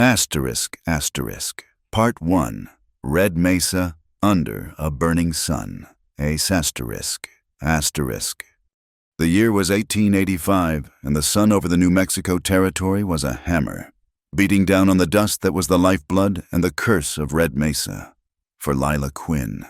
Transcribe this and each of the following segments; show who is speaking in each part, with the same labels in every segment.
Speaker 1: Asterisk, asterisk. Part 1. Red Mesa, Under a Burning Sun. Ace asterisk, asterisk. The year was 1885, and the sun over the New Mexico territory was a hammer, beating down on the dust that was the lifeblood and the curse of Red Mesa, for Lila Quinn.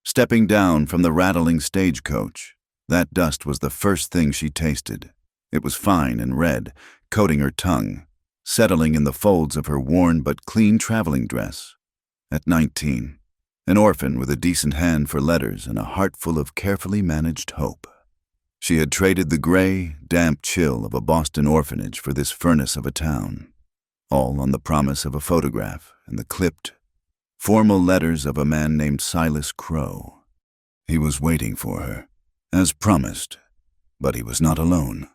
Speaker 1: Stepping down from the rattling stagecoach, that dust was the first thing she tasted. It was fine and red, coating her tongue, settling in the folds of her worn but clean traveling dress. At 19, an orphan with a decent hand for letters and a heart full of carefully managed hope. She had traded the gray, damp chill of a Boston orphanage for this furnace of a town, all on the promise of a photograph and the clipped, formal letters of a man named Silas Crow. He was waiting for her, as promised, but he was not alone.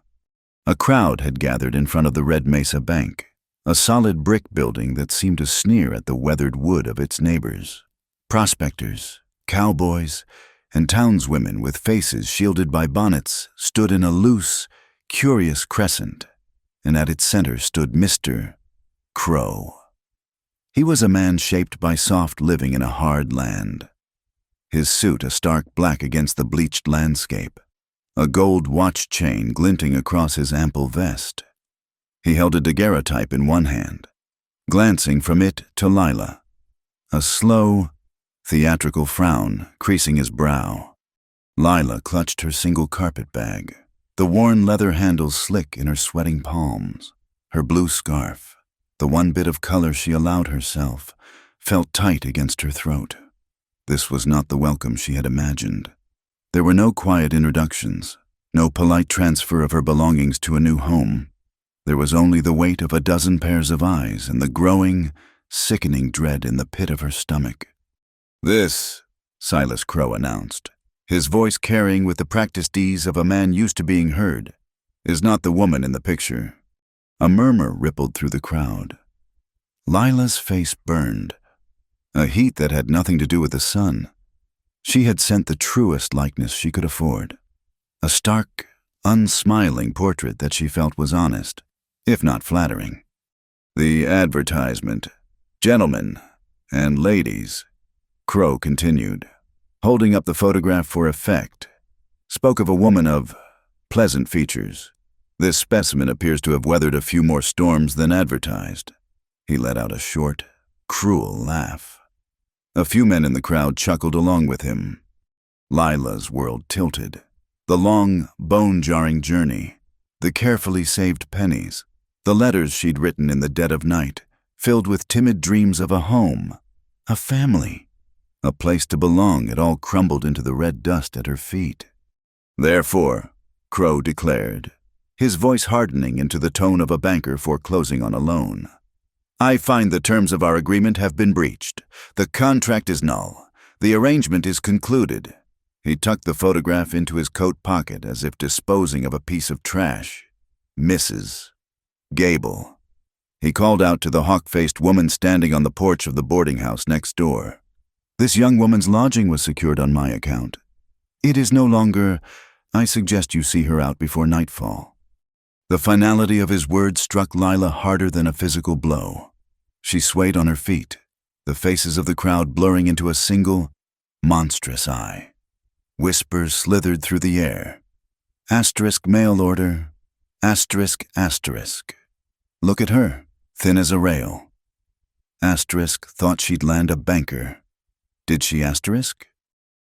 Speaker 1: A crowd had gathered in front of the Red Mesa Bank, a solid brick building that seemed to sneer at the weathered wood of its neighbors. Prospectors, cowboys, and townswomen with faces shielded by bonnets stood in a loose, curious crescent, and at its center stood Mr. Crow. He was a man shaped by soft living in a hard land, his suit a stark black against the bleached landscape, a gold watch chain glinting across his ample vest. He held a daguerreotype in one hand, glancing from it to Lila, a slow, theatrical frown creasing his brow. Lila clutched her single carpet bag, the worn leather handles slick in her sweating palms. Her blue scarf, the one bit of color she allowed herself, felt tight against her throat. This was not the welcome she had imagined. There were no quiet introductions, no polite transfer of her belongings to a new home. There was only the weight of a dozen pairs of eyes and the growing, sickening dread in the pit of her stomach. "This," Silas Crow announced, his voice carrying with the practiced ease of a man used to being heard, "is not the woman in the picture." A murmur rippled through the crowd. Lila's face burned, a heat that had nothing to do with the sun. She had sent the truest likeness she could afford, a stark, unsmiling portrait that she felt was honest, if not flattering. "The advertisement, gentlemen and ladies," Crow continued, holding up the photograph for effect, spoke of a woman of pleasant features. "This specimen appears to have weathered a few more storms than advertised." He let out a short, cruel laugh. A few men in the crowd chuckled along with him. Lila's world tilted. The long, bone-jarring journey, the carefully saved pennies, the letters she'd written in the dead of night, filled with timid dreams of a home, a family, a place to belong, it all crumbled into the red dust at her feet. "Therefore," Crow declared, his voice hardening into the tone of a banker foreclosing on a loan, "I find the terms of our agreement have been breached. The contract is null. The arrangement is concluded." He tucked the photograph into his coat pocket as if disposing of a piece of trash. "Mrs. Gable." He called out to the hawk-faced woman standing on the porch of the boarding house next door. "This young woman's lodging was secured on my account. It is no longer. I suggest you see her out before nightfall." The finality of his words struck Lila harder than a physical blow. She swayed on her feet, the faces of the crowd blurring into a single, monstrous eye. Whispers slithered through the air. "Asterisk mail order. Asterisk, asterisk. Look at her, thin as a rail. Asterisk thought she'd land a banker. Did she, asterisk?"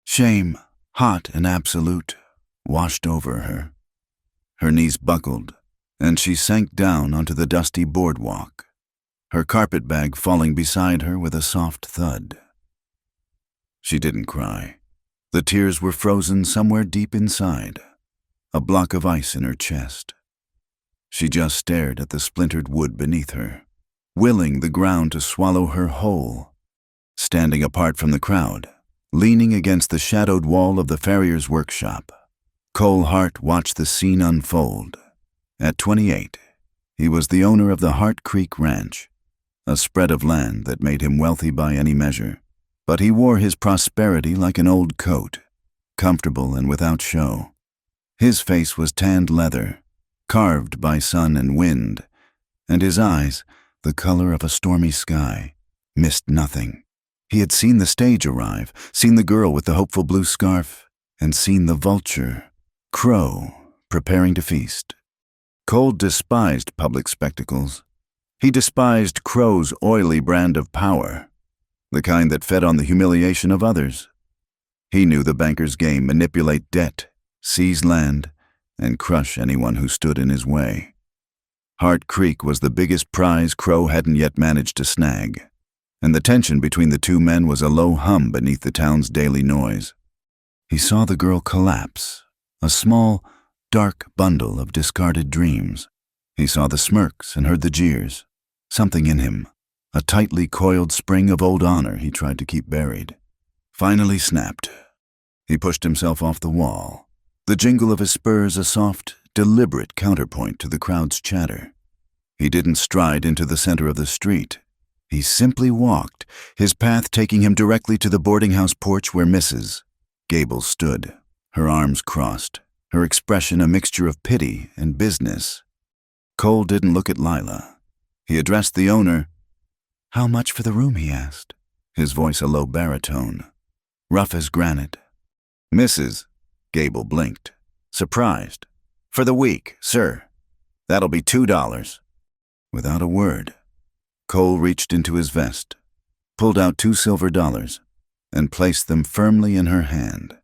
Speaker 1: Shame, hot and absolute, washed over her. Her knees buckled, and she sank down onto the dusty boardwalk, her carpet bag falling beside her with a soft thud. She didn't cry. The tears were frozen somewhere deep inside, a block of ice in her chest. She just stared at the splintered wood beneath her, willing the ground to swallow her whole. Standing apart from the crowd, leaning against the shadowed wall of the farrier's workshop, Cole Hart watched the scene unfold. At 28, he was the owner of the Hart Creek Ranch, a spread of land that made him wealthy by any measure. But he wore his prosperity like an old coat, comfortable and without show. His face was tanned leather, carved by sun and wind, and his eyes, the color of a stormy sky, missed nothing. He had seen the stage arrive, seen the girl with the hopeful blue scarf, and seen the vulture, Crow, preparing to feast. Cole despised public spectacles. He despised Crow's oily brand of power, the kind that fed on the humiliation of others. He knew the banker's game: manipulate debt, seize land, and crush anyone who stood in his way. Hart Creek was the biggest prize Crow hadn't yet managed to snag, and the tension between the two men was a low hum beneath the town's daily noise. He saw the girl collapse, a small, dark bundle of discarded dreams. He saw the smirks and heard the jeers. Something in him, a tightly coiled spring of old honor he tried to keep buried, finally snapped. He pushed himself off the wall, the jingle of his spurs a soft, deliberate counterpoint to the crowd's chatter. He didn't stride into the center of the street. He simply walked, his path taking him directly to the boarding house porch where Mrs. Gable stood, her arms crossed, her expression a mixture of pity and business. Cole didn't look at Lila. He addressed the owner. "How much for the room?" he asked, his voice a low baritone, rough as granite. Mrs. Gable blinked, surprised. "For the week, sir. That'll be $2. Without a word, Cole reached into his vest, pulled out $2 silver, and placed them firmly in her hand.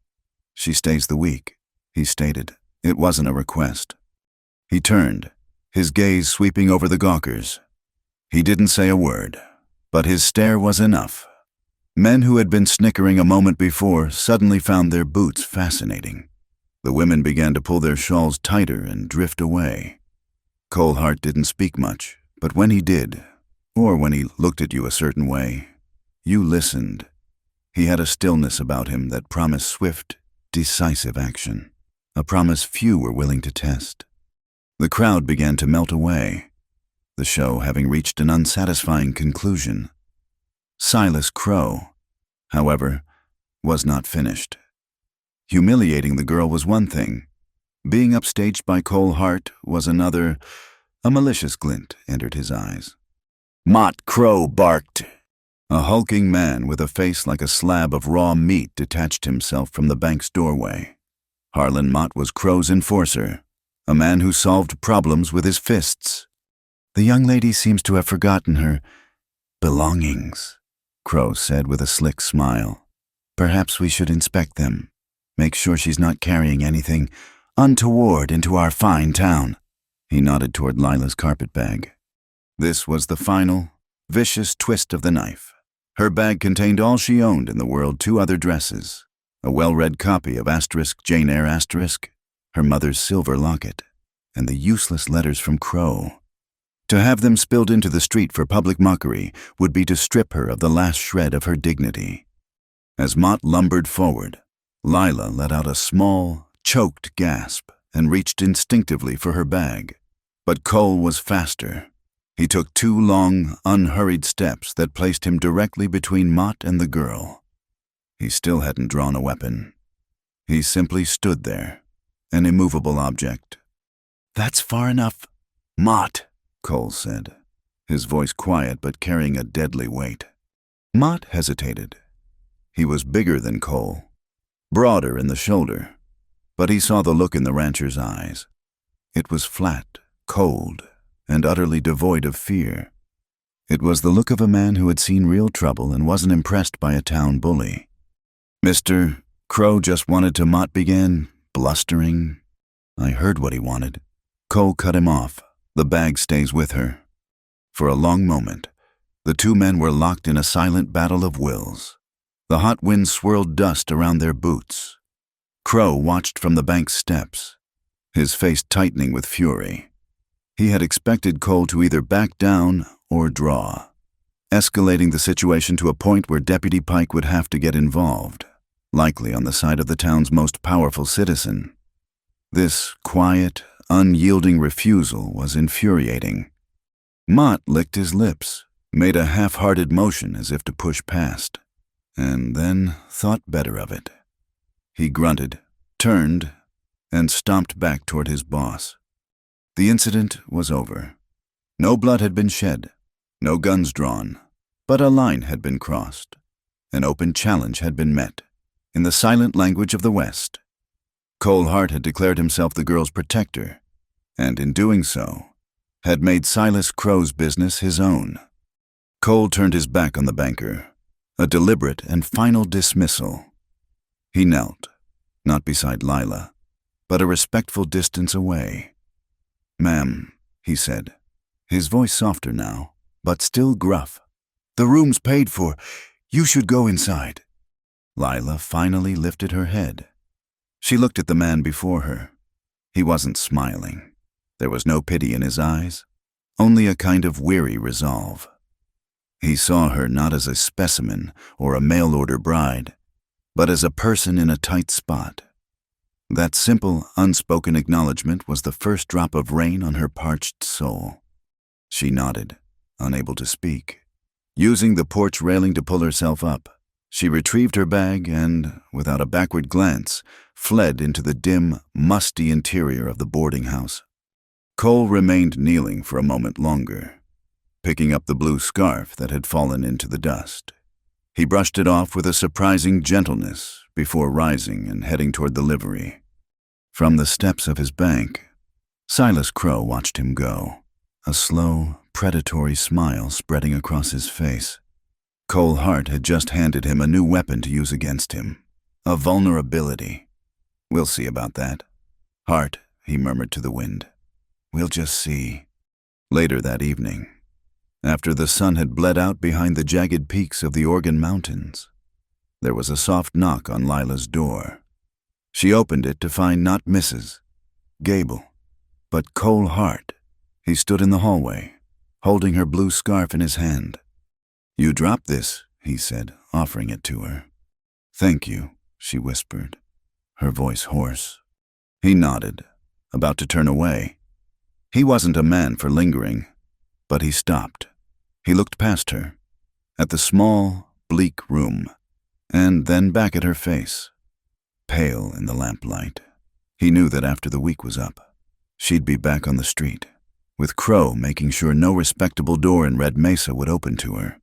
Speaker 1: "She stays the week," he stated. It wasn't a request. He turned, his gaze sweeping over the gawkers. He didn't say a word, but his stare was enough. Men who had been snickering a moment before suddenly found their boots fascinating. The women began to pull their shawls tighter and drift away. Cole Hart didn't speak much, but when he did, or when he looked at you a certain way, you listened. He had a stillness about him that promised swift, decisive action, a promise few were willing to test. The crowd began to melt away, the show having reached an unsatisfying conclusion. Silas Crow, however, was not finished. Humiliating the girl was one thing. Being upstaged by Cole Hart was another. A malicious glint entered his eyes. Mott Crow barked. A hulking man with a face like a slab of raw meat detached himself from the bank's doorway. Harlan Mott was Crow's enforcer, a man who solved problems with his fists. "The young lady seems to have forgotten her belongings," Crow said with a slick smile. "Perhaps we should inspect them. Make sure she's not carrying anything untoward into our fine town." He nodded toward Lila's carpetbag. This was the final, vicious twist of the knife. Her bag contained all she owned in the world: 2 other dresses, a well-read copy of Jane Eyre *, her mother's silver locket, and the useless letters from Crow. To have them spilled into the street for public mockery would be to strip her of the last shred of her dignity. As Mott lumbered forward, Lila let out a small, choked gasp and reached instinctively for her bag. But Cole was faster. He took 2 long, unhurried steps that placed him directly between Mott and the girl. He still hadn't drawn a weapon. He simply stood there, an immovable object. "That's far enough, Mott," Cole said, his voice quiet but carrying a deadly weight. Mott hesitated. He was bigger than Cole, broader in the shoulder, but he saw the look in the rancher's eyes. It was flat, cold, and utterly devoid of fear. It was the look of a man who had seen real trouble and wasn't impressed by a town bully. "Mr. Crow just wanted to," Mott began, blustering. "I heard what he wanted." Cole cut him off. "The bag stays with her." For a long moment, the 2 men were locked in a silent battle of wills. The hot wind swirled dust around their boots. Crow watched from the bank's steps, his face tightening with fury. He had expected Cole to either back down or draw, escalating the situation to a point where Deputy Pike would have to get involved, likely on the side of the town's most powerful citizen. This quiet, unyielding refusal was infuriating. Mott licked his lips, made a half-hearted motion as if to push past, and then thought better of it. He grunted, turned, and stomped back toward his boss. The incident was over. No blood had been shed, No guns drawn, but a line had been crossed. An open challenge had been met, in the silent language of the West. Cole Hart had declared himself the girl's protector, and in doing so, had made Silas Crow's business his own. Cole turned his back on the banker, a deliberate and final dismissal. He knelt, not beside Lila, but a respectful distance away. "Ma'am," he said, his voice softer now, but still gruff. "The room's paid for. You should go inside." Lila finally lifted her head. She looked at the man before her. He wasn't smiling. There was no pity in his eyes, only a kind of weary resolve. He saw her not as a specimen or a mail-order bride, but as a person in a tight spot. That simple, unspoken acknowledgement was the first drop of rain on her parched soul. She nodded, unable to speak. Using the porch railing to pull herself up, she retrieved her bag and, without a backward glance, fled into the dim, musty interior of the boarding house. Cole remained kneeling for a moment longer, picking up the blue scarf that had fallen into the dust. He brushed it off with a surprising gentleness before rising and heading toward the livery. From the steps of his bank, Silas Crow watched him go, a slow, predatory smile spreading across his face. Cole Hart had just handed him a new weapon to use against him, a vulnerability. "We'll see about that." "Hart," he murmured to the wind. "We'll just see." Later that evening, after the sun had bled out behind the jagged peaks of the Organ Mountains, there was a soft knock on Lila's door. She opened it to find not Mrs. Gable, but Cole Hart. He stood in the hallway, holding her blue scarf in his hand. "You dropped this," he said, offering it to her. "Thank you," she whispered, her voice hoarse. He nodded, about to turn away. He wasn't a man for lingering, but he stopped. He looked past her, at the small, bleak room, and then back at her face, pale in the lamplight. He knew that after the week was up, she'd be back on the street, with Crow making sure no respectable door in Red Mesa would open to her.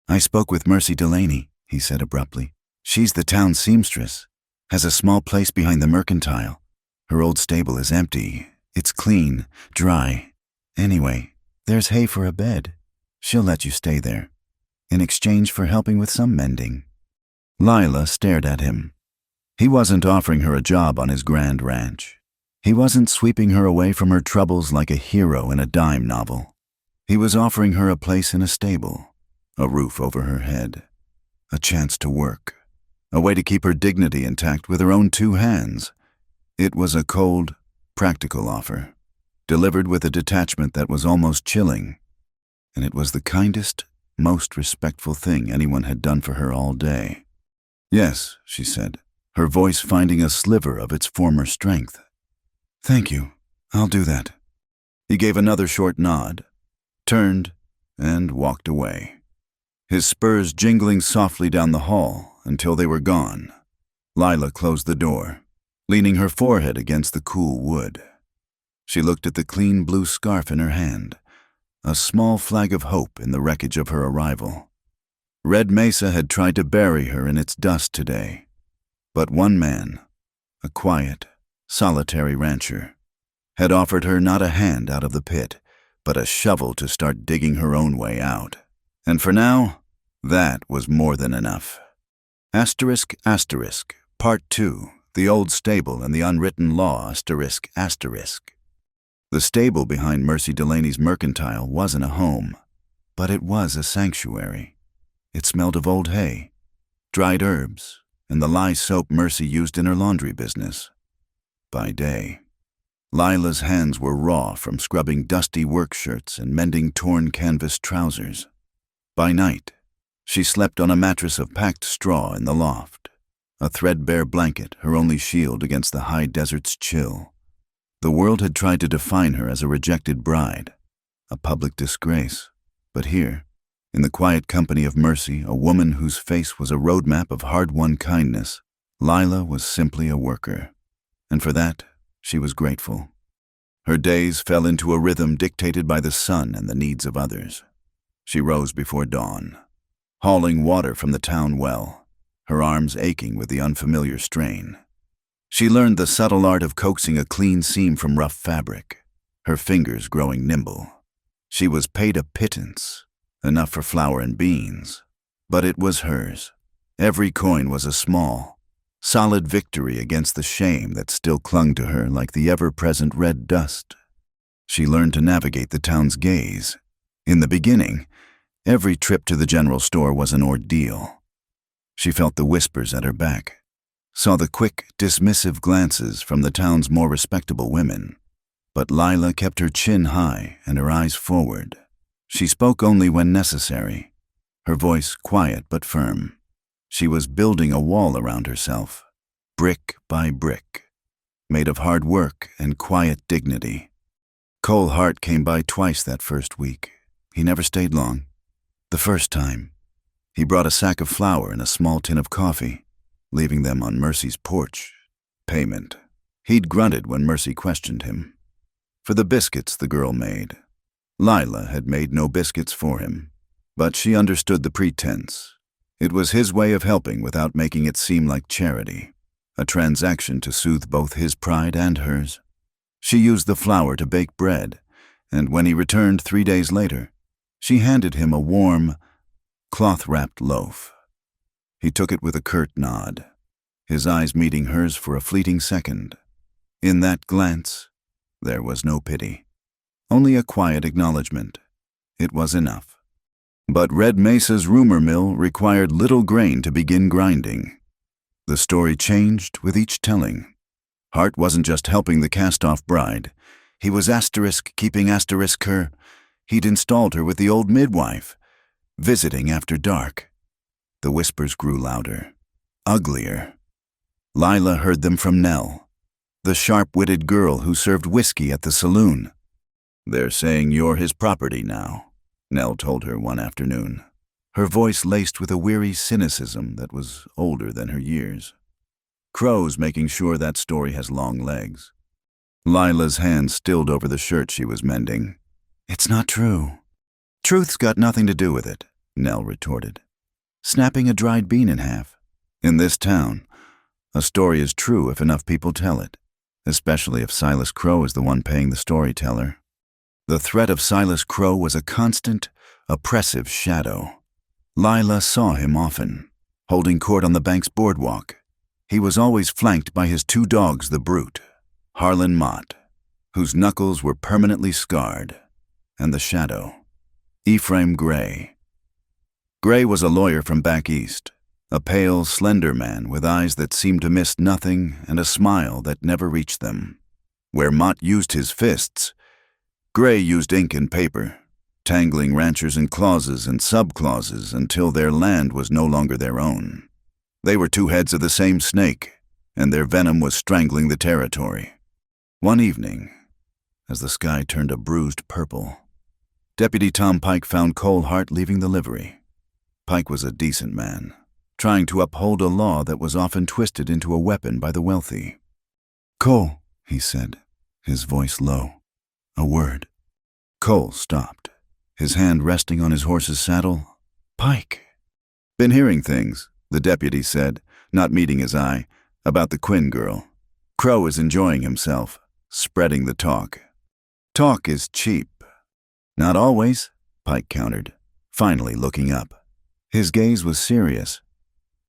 Speaker 1: "I spoke with Mercy Delaney," he said abruptly. "She's the town seamstress, has a small place behind the mercantile. Her old stable is empty. It's clean, dry. Anyway, there's hay for a bed. She'll let you stay there, in exchange for helping with some mending." Lila stared at him. He wasn't offering her a job on his grand ranch. He wasn't sweeping her away from her troubles like a hero in a dime novel. He was offering her a place in a stable, a roof over her head, a chance to work, a way to keep her dignity intact with her own two hands. It was a cold, practical offer, delivered with a detachment that was almost chilling, and it was the kindest, most respectful thing anyone had done for her all day. "Yes," she said, her voice finding a sliver of its former strength. "Thank you. I'll do that." He gave another short nod, turned, and walked away, his spurs jingling softly down the hall until they were gone. Lila closed the door, leaning her forehead against the cool wood. She looked at the clean blue scarf in her hand, a small flag of hope in the wreckage of her arrival. Red Mesa had tried to bury her in its dust today, but one man, a quiet, solitary rancher, had offered her not a hand out of the pit, but a shovel to start digging her own way out. And for now, that was more than enough. Asterisk, asterisk, Part 2, The Old Stable and the Unwritten Law, asterisk, asterisk. The stable behind Mercy Delaney's mercantile wasn't a home, but it was a sanctuary. It smelled of old hay, dried herbs, and the lye soap Mercy used in her laundry business. By day, Lila's hands were raw from scrubbing dusty work shirts and mending torn canvas trousers. By night, she slept on a mattress of packed straw in the loft, a threadbare blanket her only shield against the high desert's chill. The world had tried to define her as a rejected bride, a public disgrace, but here, in the quiet company of Mercy, a woman whose face was a roadmap of hard-won kindness, Lila was simply a worker, and for that, she was grateful. Her days fell into a rhythm dictated by the sun and the needs of others. She rose before dawn, hauling water from the town well, her arms aching with the unfamiliar strain. She learned the subtle art of coaxing a clean seam from rough fabric, her fingers growing nimble. She was paid a pittance, enough for flour and beans, but it was hers. Every coin was a small, solid victory against the shame that still clung to her like the ever-present red dust. She learned to navigate the town's gaze. In the beginning, every trip to the general store was an ordeal. She felt the whispers at her back, saw the quick, dismissive glances from the town's more respectable women. But Lila kept her chin high and her eyes forward. She spoke only when necessary, her voice quiet but firm. She was building a wall around herself, brick by brick, made of hard work and quiet dignity. Cole Hart came by twice that first week. He never stayed long. The first time, he brought a sack of flour and a small tin of coffee, leaving them on Mercy's porch. Payment. He'd grunted when Mercy questioned him. For the biscuits the girl made. Lila had made no biscuits for him, but she understood the pretense. It was his way of helping without making it seem like charity, a transaction to soothe both his pride and hers. She used the flour to bake bread, and when he returned 3 days later, she handed him a warm, cloth-wrapped loaf. He took it with a curt nod, his eyes meeting hers for a fleeting second. In that glance, there was no pity, only a quiet acknowledgement. It was enough. But Red Mesa's rumor mill required little grain to begin grinding. The story changed with each telling. Hart wasn't just helping the cast-off bride. He was keeping her. He'd installed her with the old midwife, visiting after dark. The whispers grew louder, uglier. Lila heard them from Nell, the sharp-witted girl who served whiskey at the saloon. "They're saying you're his property now," Nell told her one afternoon, her voice laced with a weary cynicism that was older than her years. Crow's making sure that story has long legs. Lila's hand stilled over the shirt she was mending. "It's not true." "Truth's got nothing to do with it," Nell retorted. "Snapping a dried bean in half. In this town, a story is true if enough people tell it, especially if Silas Crow is the one paying the storyteller." The threat of Silas Crow was a constant, oppressive shadow. Lila saw him often, holding court on the bank's boardwalk. He was always flanked by his 2 dogs, the brute, Harlan Mott, whose knuckles were permanently scarred, and the shadow, Ephraim Gray. Gray was a lawyer from back east, a pale, slender man with eyes that seemed to miss nothing and a smile that never reached them. Where Mott used his fists, Gray used ink and paper, tangling ranchers in clauses and sub-clauses until their land was no longer their own. They were 2 heads of the same snake, and their venom was strangling the territory. One evening, as the sky turned a bruised purple, Deputy Tom Pike found Cole Hart leaving the livery. Pike was a decent man, trying to uphold a law that was often twisted into a weapon by the wealthy. "Cole," he said, his voice low. "A word." Cole stopped, his hand resting on his horse's saddle. "Pike." "Been hearing things," the deputy said, not meeting his eye, "about the Quinn girl. Crow is enjoying himself, spreading the talk." "Talk is cheap." "Not always," Pike countered, finally looking up. His gaze was serious.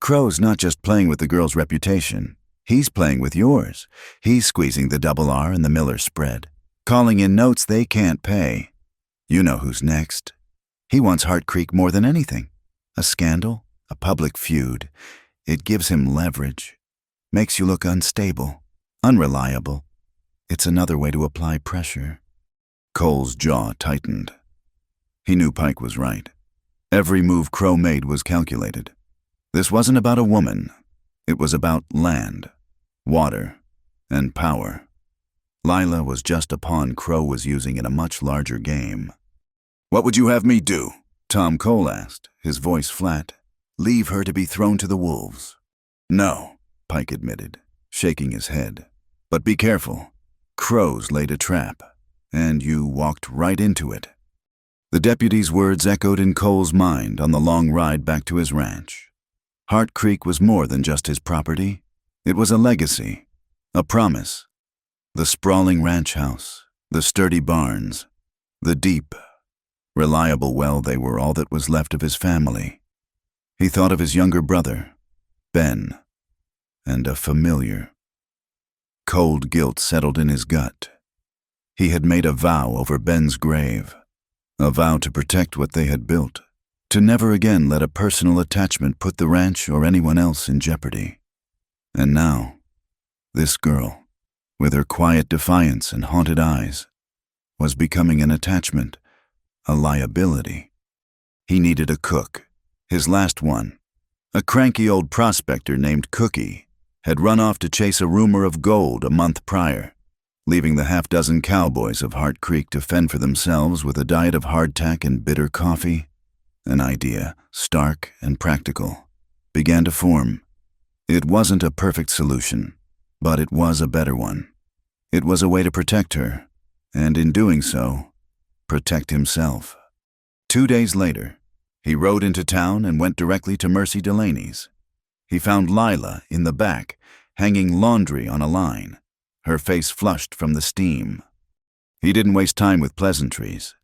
Speaker 1: "Crow's not just playing with the girl's reputation. He's playing with yours. He's squeezing the double R and the Miller spread, calling in notes they can't pay. You know who's next. He wants Hart Creek more than anything. A scandal, a public feud. It gives him leverage. Makes you look unstable, unreliable. It's another way to apply pressure." Cole's jaw tightened. He knew Pike was right. Every move Crow made was calculated. This wasn't about a woman. It was about land, water, and power. Lila was just a pawn Crow was using in a much larger game. "What would you have me do?" Tom Cole asked, his voice flat. "Leave her to be thrown to the wolves." "No," Pike admitted, shaking his head. "But be careful. Crows laid a trap, and you walked right into it." The deputy's words echoed in Cole's mind on the long ride back to his ranch. Heart Creek was more than just his property. It was a legacy, a promise. The sprawling ranch house, the sturdy barns, the deep, reliable well, they were all that was left of his family. He thought of his younger brother, Ben, and a familiar. Cold guilt settled in his gut. He had made a vow over Ben's grave, a vow to protect what they had built, to never again let a personal attachment put the ranch or anyone else in jeopardy. And now, this girl, with her quiet defiance and haunted eyes, was becoming an attachment, a liability. He needed a cook, his last one. A cranky old prospector named Cookie had run off to chase a rumor of gold a month prior, leaving the half-dozen cowboys of Heart Creek to fend for themselves with a diet of hardtack and bitter coffee. An idea, stark and practical, began to form. It wasn't a perfect solution, but it was a better one. It was a way to protect her, and in doing so, protect himself. 2 days later, he rode into town and went directly to Mercy Delaney's. He found Lila in the back, hanging laundry on a line, her face flushed from the steam. He didn't waste time with pleasantries.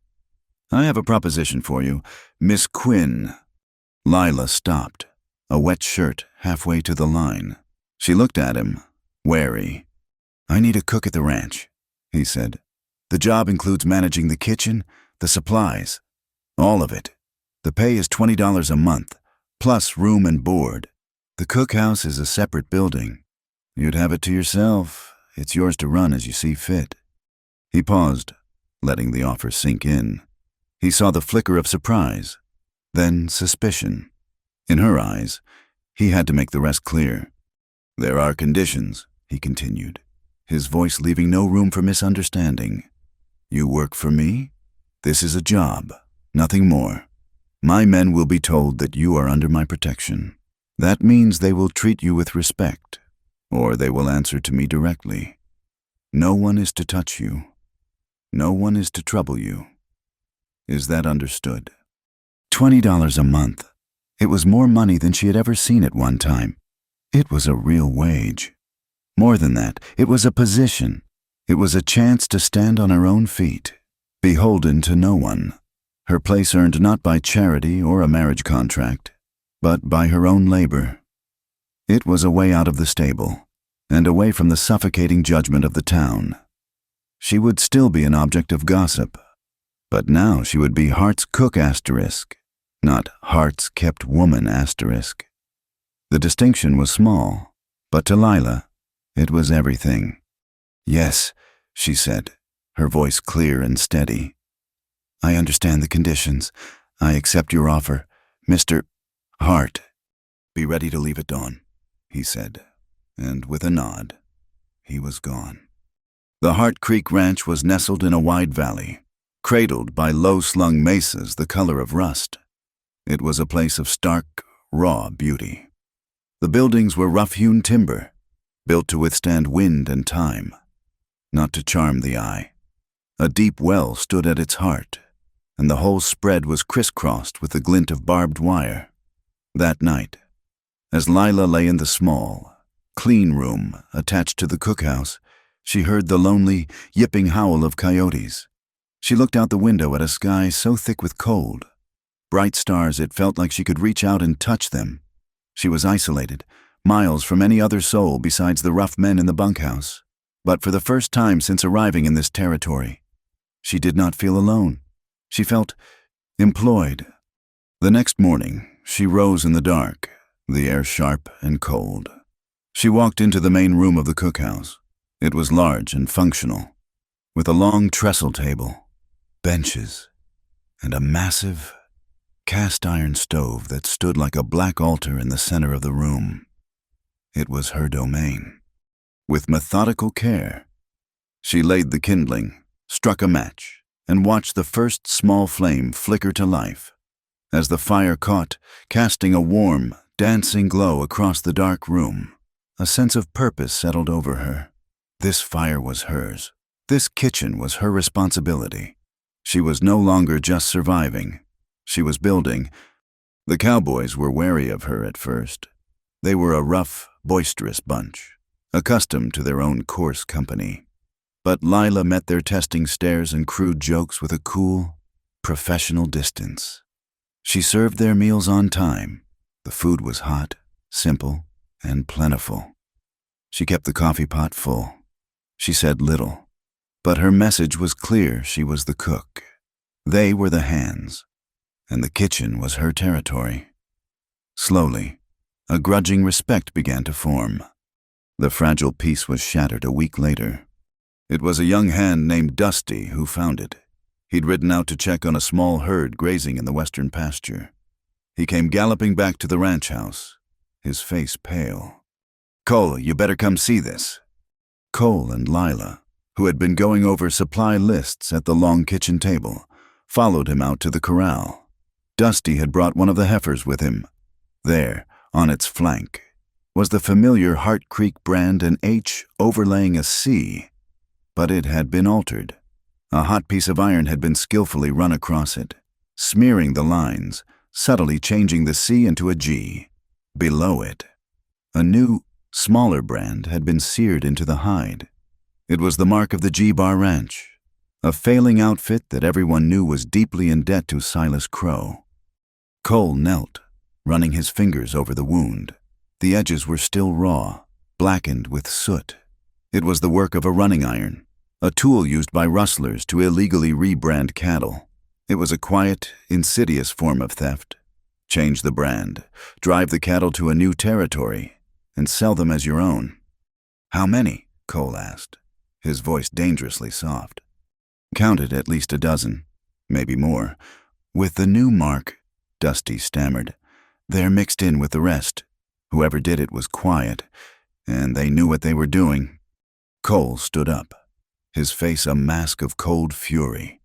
Speaker 1: "I have a proposition for you, Miss Quinn." Lila stopped, a wet shirt halfway to the line. She looked at him, wary. "I need a cook at the ranch," he said. "The job includes managing the kitchen, the supplies, all of it. The pay is $20 a month, plus room and board. The cookhouse is a separate building. You'd have it to yourself. It's yours to run as you see fit." He paused, letting the offer sink in. He saw the flicker of surprise, then suspicion. In her eyes, he had to make the rest clear. "There are conditions," he continued, his voice leaving no room for misunderstanding. "You work for me? This is a job, nothing more. My men will be told that you are under my protection. That means they will treat you with respect, or they will answer to me directly. No one is to touch you. No one is to trouble you. Is that understood?" $20 a month. It was more money than she had ever seen at one time. It was a real wage. More than that, it was a position. It was a chance to stand on her own feet, beholden to no one. Her place earned not by charity or a marriage contract, but by her own labor. It was a way out of the stable, and away from the suffocating judgment of the town. She would still be an object of gossip, but now she would be Heart's cook asterisk, not Heart's kept woman asterisk. The distinction was small, but to Lila, it was everything. "Yes," she said, her voice clear and steady. "I understand the conditions. I accept your offer, Mr. Hart." "Be ready to leave at dawn," he said, and with a nod, he was gone. The Heart Creek Ranch was nestled in a wide valley, cradled by low-slung mesas the color of rust. It was a place of stark, raw beauty. The buildings were rough-hewn timber, built to withstand wind and time, not to charm the eye. A deep well stood at its heart, and the whole spread was crisscrossed with the glint of barbed wire. That night, as Lila lay in the small, clean room attached to the cookhouse, she heard the lonely, yipping howl of coyotes. She looked out the window at a sky so thick with cold. Bright stars, it felt like she could reach out and touch them. She was isolated, miles from any other soul besides the rough men in the bunkhouse. But for the first time since arriving in this territory, she did not feel alone. She felt employed. The next morning, she rose in the dark, the air sharp and cold. She walked into the main room of the cookhouse. It was large and functional, with a long trestle table, benches, and a massive, cast-iron stove that stood like a black altar in the center of the room. It was her domain. With methodical care, she laid the kindling, struck a match, and watched the first small flame flicker to life. As the fire caught, casting a warm, dancing glow across the dark room, a sense of purpose settled over her. This fire was hers. This kitchen was her responsibility. She was no longer just surviving. She was building. The cowboys were wary of her at first. They were a rough, boisterous bunch, accustomed to their own coarse company. But Lila met their testing stares and crude jokes with a cool, professional distance. She served their meals on time. The food was hot, simple, and plentiful. She kept the coffee pot full. She said little, but her message was clear. She was the cook. They were the hands, and the kitchen was her territory. Slowly, a grudging respect began to form. The fragile peace was shattered a week later. It was a young hand named Dusty who found it. He'd ridden out to check on a small herd grazing in the western pasture. He came galloping back to the ranch house, his face pale. "Cole, you better come see this." Cole and Lila, who had been going over supply lists at the long kitchen table, followed him out to the corral. Dusty had brought one of the heifers with him. There, on its flank, was the familiar Heart Creek brand, an H overlaying a C, but it had been altered. A hot piece of iron had been skillfully run across it, smearing the lines, subtly changing the C into a G. Below it, a new, smaller brand had been seared into the hide. It was the mark of the G-Bar Ranch, a failing outfit that everyone knew was deeply in debt to Silas Crow. Cole knelt, running his fingers over the wound. The edges were still raw, blackened with soot. It was the work of a running iron, a tool used by rustlers to illegally rebrand cattle. It was a quiet, insidious form of theft. Change the brand, drive the cattle to a new territory, and sell them as your own. "How many?" Cole asked, his voice dangerously soft. "Counted at least a dozen, maybe more. With the new mark," Dusty stammered, "they're mixed in with the rest. Whoever did it was quiet, and they knew what they were doing." Cole stood up, his face a mask of cold fury.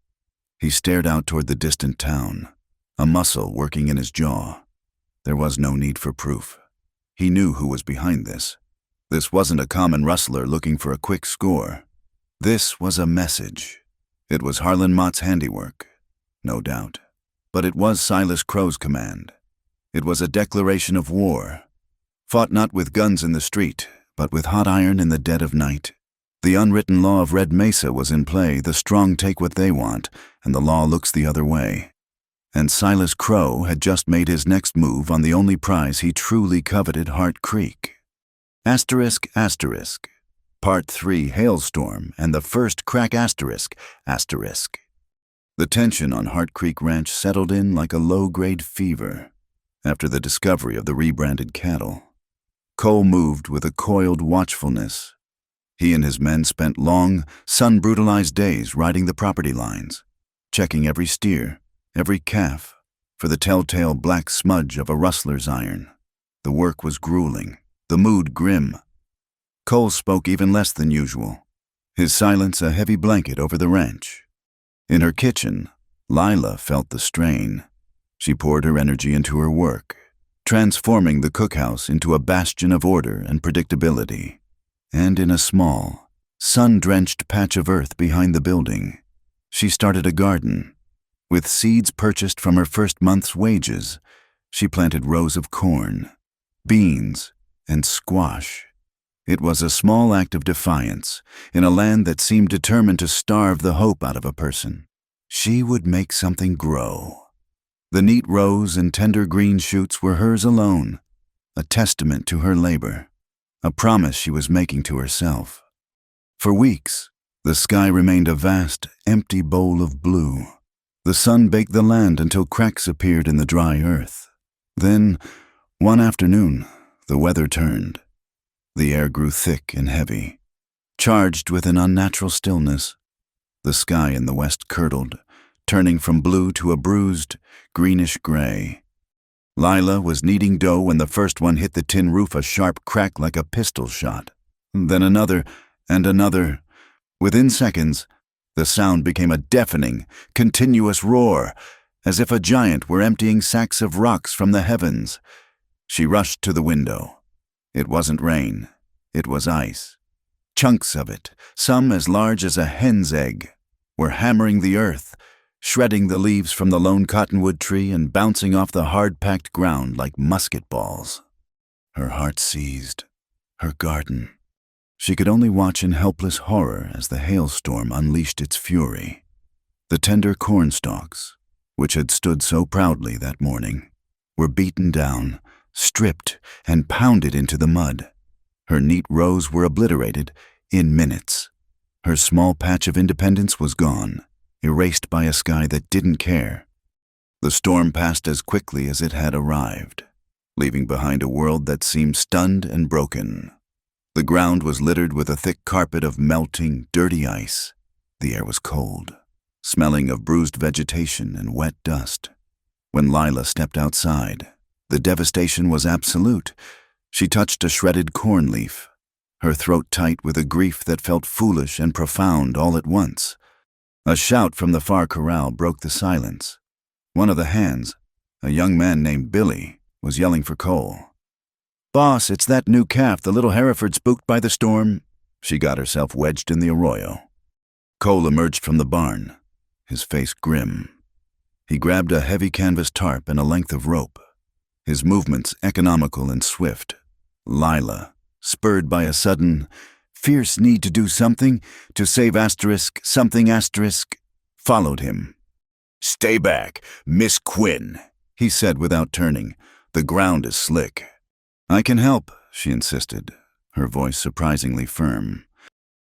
Speaker 1: He stared out toward the distant town, a muscle working in his jaw. There was no need for proof. He knew who was behind this. This wasn't a common rustler looking for a quick score. This was a message. It was Harlan Mott's handiwork, no doubt. But it was Silas Crow's command. It was a declaration of war. Fought not with guns in the street, but with hot iron in the dead of night. The unwritten law of Red Mesa was in play. The strong take what they want, and the law looks the other way. And Silas Crow had just made his next move on the only prize he truly coveted, Heart Creek. Asterisk, asterisk. Part 3, Hailstorm, and the first crack asterisk, asterisk. The tension on Heart Creek Ranch settled in like a low-grade fever after the discovery of the rebranded cattle. Cole moved with a coiled watchfulness. He and his men spent long, sun-brutalized days riding the property lines, checking every steer, every calf, for the telltale black smudge of a rustler's iron. The work was grueling, the mood grim. Cole spoke even less than usual, his silence a heavy blanket over the ranch. In her kitchen, Lila felt the strain. She poured her energy into her work, transforming the cookhouse into a bastion of order and predictability. And in a small, sun-drenched patch of earth behind the building, she started a garden. With seeds purchased from her first month's wages, she planted rows of corn, beans, and squash. It was a small act of defiance in a land that seemed determined to starve the hope out of a person. She would make something grow. The neat rows and tender green shoots were hers alone, a testament to her labor, a promise she was making to herself. For weeks, the sky remained a vast, empty bowl of blue. The sun baked the land until cracks appeared in the dry earth. Then, one afternoon, the weather turned. The air grew thick and heavy, charged with an unnatural stillness. The sky in the west curdled, turning from blue to a bruised, greenish gray. Lila was kneading dough when the first one hit the tin roof, a sharp crack like a pistol shot. Then another, and another. Within seconds, the sound became a deafening, continuous roar, as if a giant were emptying sacks of rocks from the heavens. She rushed to the window. It wasn't rain. It was ice. Chunks of it, some as large as a hen's egg, were hammering the earth, shredding the leaves from the lone cottonwood tree and bouncing off the hard-packed ground like musket balls. Her heart seized. Her garden. She could only watch in helpless horror as the hailstorm unleashed its fury. The tender corn stalks, which had stood so proudly that morning, were beaten down, stripped, and pounded into the mud. Her neat rows were obliterated in minutes. Her small patch of independence was gone, erased by a sky that didn't care. The storm passed as quickly as it had arrived, leaving behind a world that seemed stunned and broken. The ground was littered with a thick carpet of melting, dirty ice. The air was cold, smelling of bruised vegetation and wet dust. When Lila stepped outside, the devastation was absolute. She touched a shredded corn leaf, her throat tight with a grief that felt foolish and profound all at once. A shout from the far corral broke the silence. One of the hands, a young man named Billy, was yelling for Cole. "Boss, it's that new calf the little Hereford spooked by the storm." She got herself wedged in the arroyo. Cole emerged from the barn, his face grim. He grabbed a heavy canvas tarp and a length of rope, his movements economical and swift. Lila, spurred by a sudden, fierce need to do something, to save something, followed him. "Stay back, Miss Quinn," he said without turning. "The ground is slick." "I can help," she insisted, her voice surprisingly firm.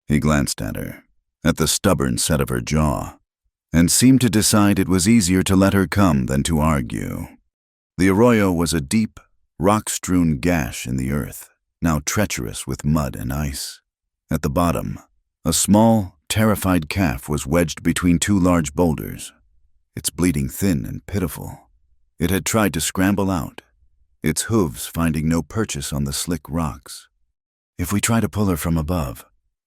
Speaker 1: He glanced at her, at the stubborn set of her jaw, and seemed to decide it was easier to let her come than to argue. The arroyo was a deep, rock-strewn gash in the earth, now treacherous with mud and ice. At the bottom, a small, terrified calf was wedged between two large boulders, its bleeding thin and pitiful. It had tried to scramble out, its hooves finding no purchase on the slick rocks. "If we try to pull her from above,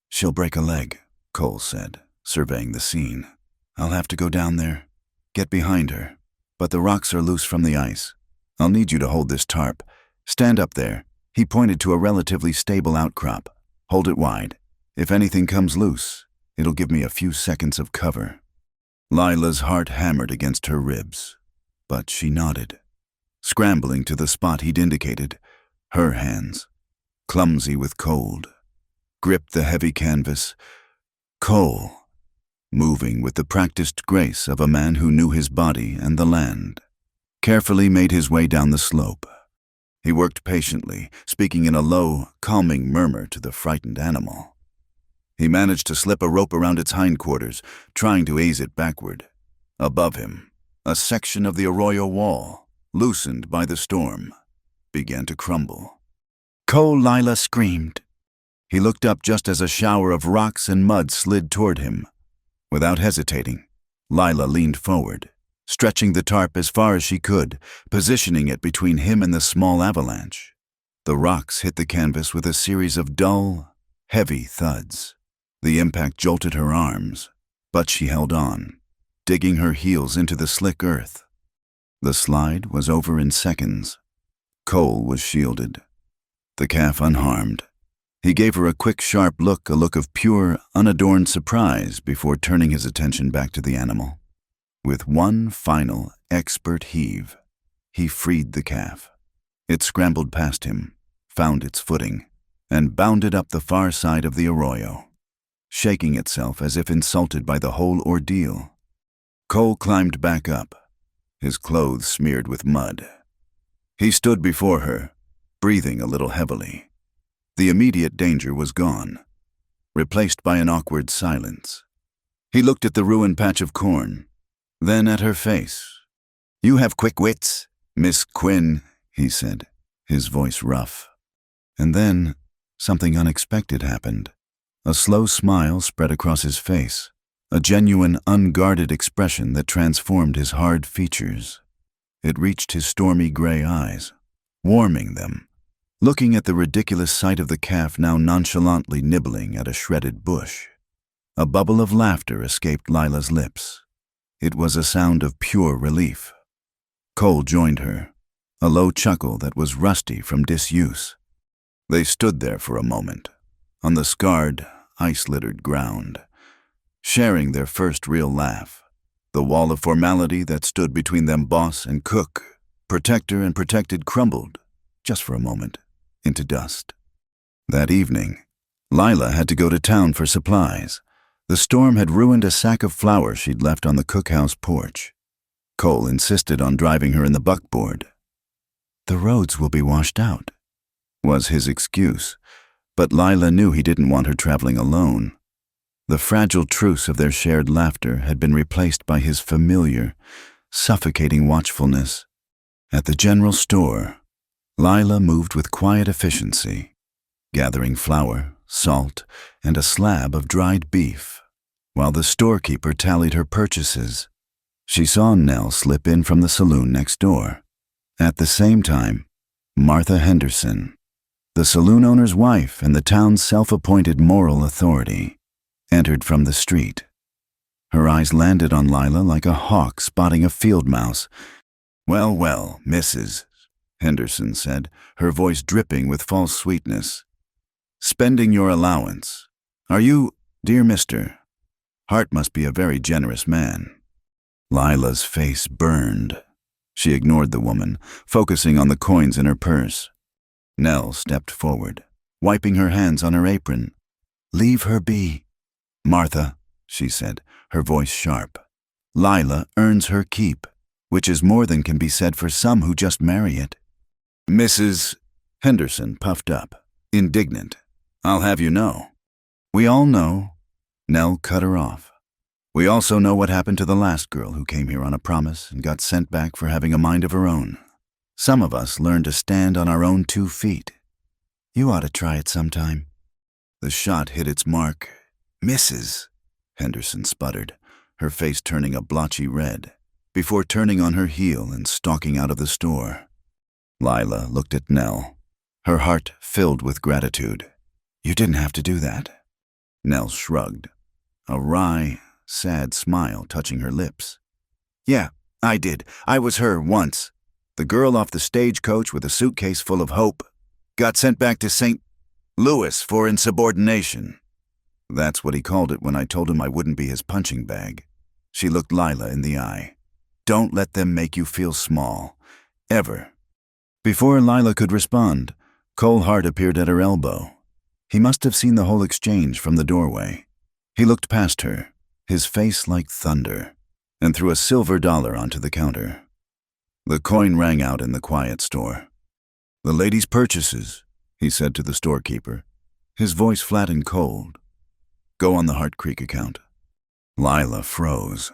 Speaker 1: she'll break a leg," Cole said, surveying the scene. "I'll have to go down there, get behind her, but the rocks are loose from the ice. I'll need you to hold this tarp. Stand up there." He pointed to a relatively stable outcrop. "Hold it wide. If anything comes loose, it'll give me a few seconds of cover." Lila's heart hammered against her ribs, but she nodded. Scrambling to the spot he'd indicated, her hands, clumsy with cold, gripped the heavy canvas. Cole, moving with the practiced grace of a man who knew his body and the land, carefully made his way down the slope. He worked patiently, speaking in a low, calming murmur to the frightened animal. He managed to slip a rope around its hindquarters, trying to ease it backward. Above him, a section of the arroyo wall, loosened by the storm, began to crumble. Cole, Lila screamed. He looked up just as a shower of rocks and mud slid toward him. Without hesitating, Lila leaned forward, stretching the tarp as far as she could, positioning it between him and the small avalanche. The rocks hit the canvas with a series of dull, heavy thuds. The impact jolted her arms, but she held on, digging her heels into the slick earth. The slide was over in seconds. Cole was shielded, the calf unharmed. He gave her a quick, sharp look, a look of pure, unadorned surprise before turning his attention back to the animal. With one final, expert heave, he freed the calf. It scrambled past him, found its footing, and bounded up the far side of the arroyo, shaking itself as if insulted by the whole ordeal. Cole climbed back up, his clothes smeared with mud. He stood before her, breathing a little heavily. The immediate danger was gone, replaced by an awkward silence. He looked at the ruined patch of corn, then at her face. "You have quick wits, Miss Quinn," he said, his voice rough. And then something unexpected happened. A slow smile spread across his face, a genuine, unguarded expression that transformed his hard features. It reached his stormy gray eyes, warming them, looking at the ridiculous sight of the calf now nonchalantly nibbling at a shredded bush. A bubble of laughter escaped Lila's lips. It was a sound of pure relief. Cole joined her, a low chuckle that was rusty from disuse. They stood there for a moment, on the scarred, ice-littered ground, sharing their first real laugh. The wall of formality that stood between them boss and cook, protector and protected, crumbled, just for a moment, into dust. That evening, Lila had to go to town for supplies. The storm had ruined a sack of flour she'd left on the cookhouse porch. Cole insisted on driving her in the buckboard. "The roads will be washed out," was his excuse, but Lila knew he didn't want her traveling alone. The fragile truce of their shared laughter had been replaced by his familiar, suffocating watchfulness. At the general store, Lila moved with quiet efficiency, gathering flour, salt, and a slab of dried beef, while the storekeeper tallied her purchases. She saw Nell slip in from the saloon next door. At the same time, Martha Henderson, the saloon owner's wife and the town's self-appointed moral authority, entered from the street. Her eyes landed on Lila like a hawk spotting a field mouse. "Well, well, Mrs." Henderson said, her voice dripping with false sweetness. "Spending your allowance. Are you, dear mister? Hart must be a very generous man." Lila's face burned. She ignored the woman, focusing on the coins in her purse. Nell stepped forward, wiping her hands on her apron. "Leave her be." "Martha," she said, her voice sharp. "Lila earns her keep, which is more than can be said for some who just marry it." "Mrs." Henderson puffed up, indignant. "I'll have you know." "We all know." Nell cut her off. "We also know what happened to the last girl who came here on a promise and got sent back for having a mind of her own. Some of us learn to stand on our own 2 feet. You ought to try it sometime." The shot hit its mark. "Mrs." Henderson sputtered, her face turning a blotchy red, before turning on her heel and stalking out of the store. Lila looked at Nell, her heart filled with gratitude. "You didn't have to do that." Nell shrugged, a wry, sad smile touching her lips. "Yeah, I did. I was her once. The girl off the stagecoach with a suitcase full of hope. Got sent back to St. Louis for insubordination. That's what he called it when I told him I wouldn't be his punching bag." She looked Lila in the eye. "Don't let them make you feel small. Ever." Before Lila could respond, Cole Hart appeared at her elbow. He must have seen the whole exchange from the doorway. He looked past her, his face like thunder, and threw a silver dollar onto the counter. The coin rang out in the quiet store. "The lady's purchases," he said to the storekeeper, his voice flat and cold. "Go on the Hart Creek account." Lila froze.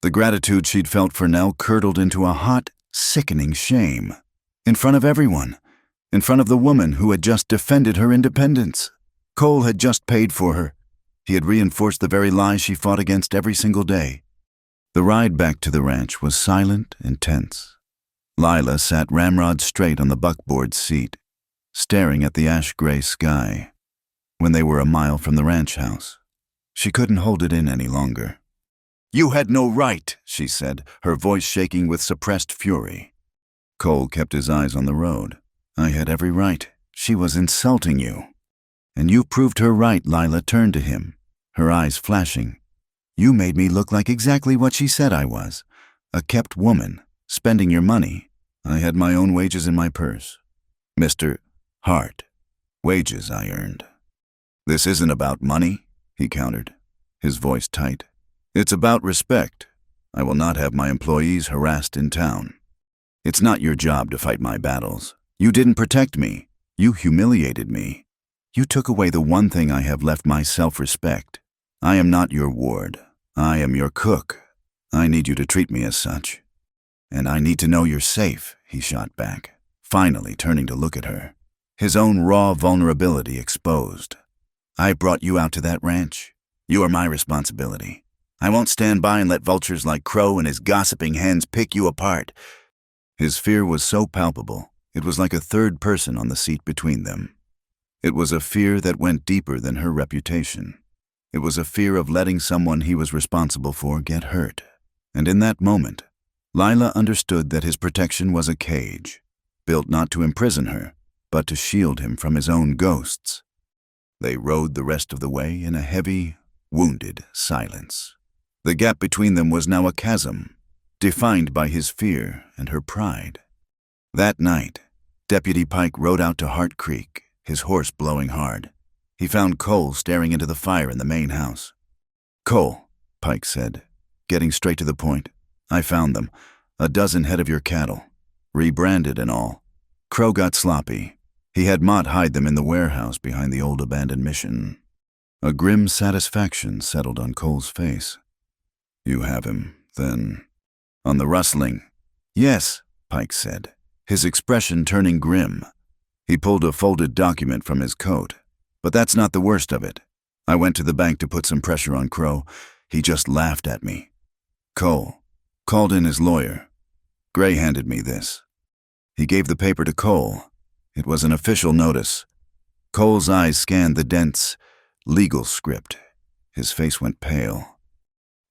Speaker 1: The gratitude she'd felt for Nell curdled into a hot, sickening shame. In front of everyone. In front of the woman who had just defended her independence. Cole had just paid for her. He had reinforced the very lies she fought against every single day. The ride back to the ranch was silent and tense. Lila sat ramrod straight on the buckboard seat, staring at the ash-gray sky. When they were a mile from the ranch house, she couldn't hold it in any longer. "You had no right," she said, her voice shaking with suppressed fury. Cole kept his eyes on the road. "I had every right. She was insulting you." "And you proved her right." Lila turned to him, her eyes flashing. "You made me look like exactly what she said I was. A kept woman, spending your money. I had my own wages in my purse. Mr. Hart, wages I earned." "This isn't about money," he countered, his voice tight. "It's about respect. I will not have my employees harassed in town. It's not your job to fight my battles. You didn't protect me. You humiliated me. You took away the one thing I have left, my self-respect. I am not your ward. I am your cook. I need you to treat me as such. And I need to know you're safe," he shot back, finally turning to look at her, his own raw vulnerability exposed. "I brought you out to that ranch. You are my responsibility. I won't stand by and let vultures like Crow and his gossiping hens pick you apart." His fear was so palpable, it was like a third person on the seat between them. It was a fear that went deeper than her reputation. It was a fear of letting someone he was responsible for get hurt. And in that moment, Lila understood that his protection was a cage, built not to imprison her, but to shield him from his own ghosts. They rode the rest of the way in a heavy, wounded silence. The gap between them was now a chasm, defined by his fear and her pride. That night, Deputy Pike rode out to Hart Creek, his horse blowing hard. He found Cole staring into the fire in the main house. "Cole," Pike said, getting straight to the point, "I found them. 12 head of your cattle, rebranded and all. Crow got sloppy. He had Mott hide them in the warehouse behind the old abandoned mission." A grim satisfaction settled on Cole's face. "You have him, then?" "On the rustling." "Yes," Pike said, his expression turning grim. He pulled a folded document from his coat. "But that's not the worst of it. I went to the bank to put some pressure on Crow. He just laughed at me." Cole called in his lawyer. "Gray handed me this." He gave the paper to Cole. It was an official notice. Cole's eyes scanned the dense, legal script. His face went pale.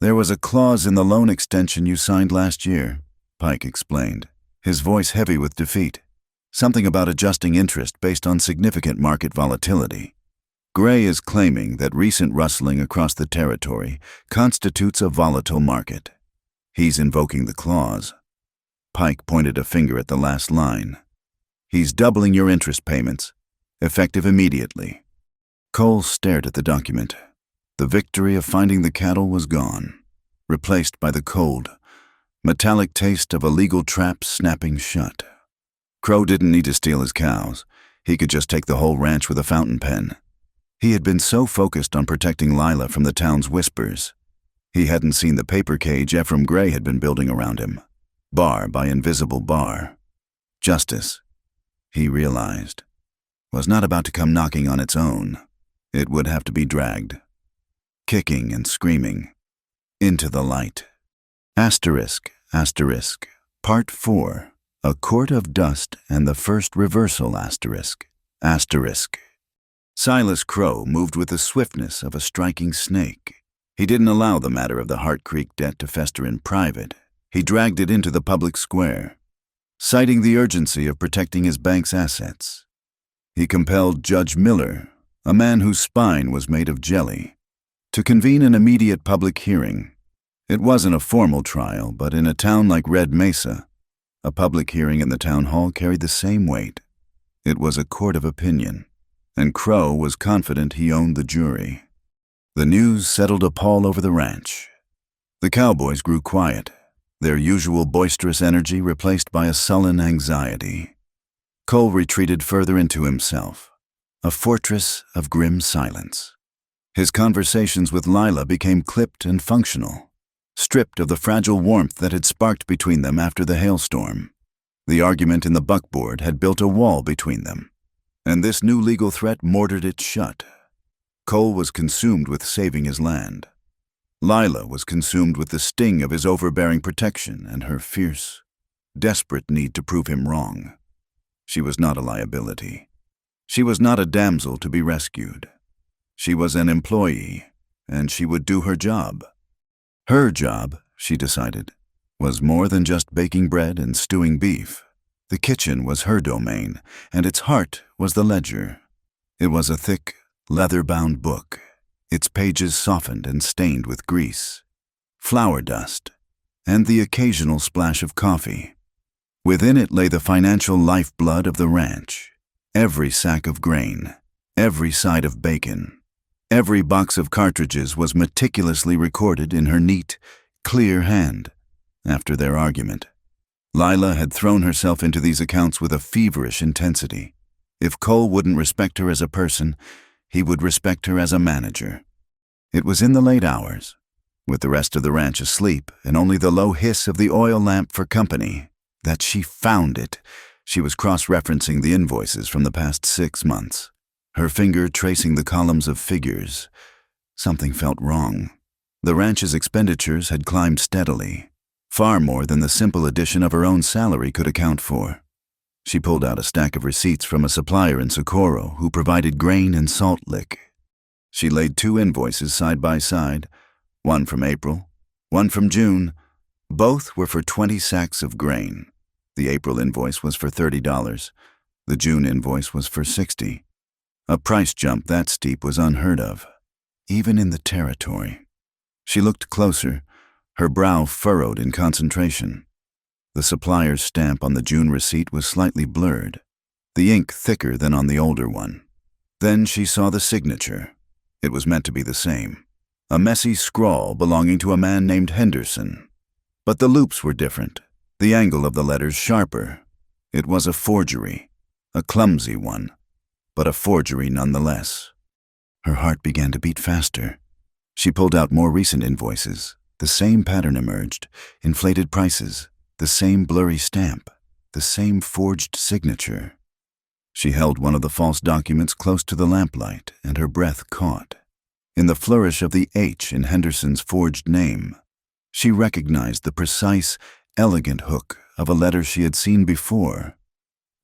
Speaker 1: "There was a clause in the loan extension you signed last year," Pike explained, his voice heavy with defeat. "Something about adjusting interest based on significant market volatility. Gray is claiming that recent rustling across the territory constitutes a volatile market. He's invoking the clause." Pike pointed a finger at the last line. "He's doubling your interest payments, effective immediately." Cole stared at the document. The victory of finding the cattle was gone, replaced by the cold, metallic taste of a legal trap snapping shut. Crow didn't need to steal his cows. He could just take the whole ranch with a fountain pen. He had been so focused on protecting Lila from the town's whispers. He hadn't seen the paper cage Ephraim Gray had been building around him, bar by invisible bar. Justice, he realized, was not about to come knocking on its own. It would have to be dragged, kicking and screaming, into the light. Asterisk, asterisk, Part 4, A Court of Dust and the First Reversal, asterisk, asterisk. Silas Crow moved with the swiftness of a striking snake. He didn't allow the matter of the Hart Creek debt to fester in private. He dragged it into the public square, citing the urgency of protecting his bank's assets. He compelled Judge Miller, a man whose spine was made of jelly, to convene an immediate public hearing. It wasn't a formal trial, but in a town like Red Mesa, a public hearing in the town hall carried the same weight. It was a court of opinion, and Crow was confident he owned the jury. The news settled a pall over the ranch. The cowboys grew quiet, their usual boisterous energy replaced by a sullen anxiety. Cole retreated further into himself, a fortress of grim silence. His conversations with Lila became clipped and functional, stripped of the fragile warmth that had sparked between them after the hailstorm. The argument in the buckboard had built a wall between them, and this new legal threat mortared it shut. Cole was consumed with saving his land. Lila was consumed with the sting of his overbearing protection and her fierce, desperate need to prove him wrong. She was not a liability. She was not a damsel to be rescued. She was an employee, and she would do her job. Her job, she decided, was more than just baking bread and stewing beef. The kitchen was her domain, and its heart was the ledger. It was a thick, leather-bound book, its pages softened and stained with grease, flour dust, and the occasional splash of coffee. Within it lay the financial lifeblood of the ranch. Every sack of grain, every side of bacon, every box of cartridges was meticulously recorded in her neat, clear hand. After their argument, Lila had thrown herself into these accounts with a feverish intensity. If Cole wouldn't respect her as a person, he would respect her as a manager. It was in the late hours, with the rest of the ranch asleep and only the low hiss of the oil lamp for company, that she found it. She was cross-referencing the invoices from the past 6 months, her finger tracing the columns of figures. Something felt wrong. The ranch's expenditures had climbed steadily, far more than the simple addition of her own salary could account for. She pulled out a stack of receipts from a supplier in Socorro who provided grain and salt lick. She laid 2 invoices side by side, one from April, one from June. Both were for 20 sacks of grain. The April invoice was for $30. The June invoice was for $60. A price jump that steep was unheard of, even in the territory. She looked closer, her brow furrowed in concentration. The supplier's stamp on the June receipt was slightly blurred, the ink thicker than on the older one. Then she saw the signature. It was meant to be the same, a messy scrawl belonging to a man named Henderson. But the loops were different, the angle of the letters sharper. It was a forgery, a clumsy one, but a forgery nonetheless. Her heart began to beat faster. She pulled out more recent invoices. The same pattern emerged, inflated prices, the same blurry stamp, the same forged signature. She held one of the false documents close to the lamplight, and her breath caught. In the flourish of the H in Henderson's forged name, she recognized the precise, elegant hook of a letter she had seen before.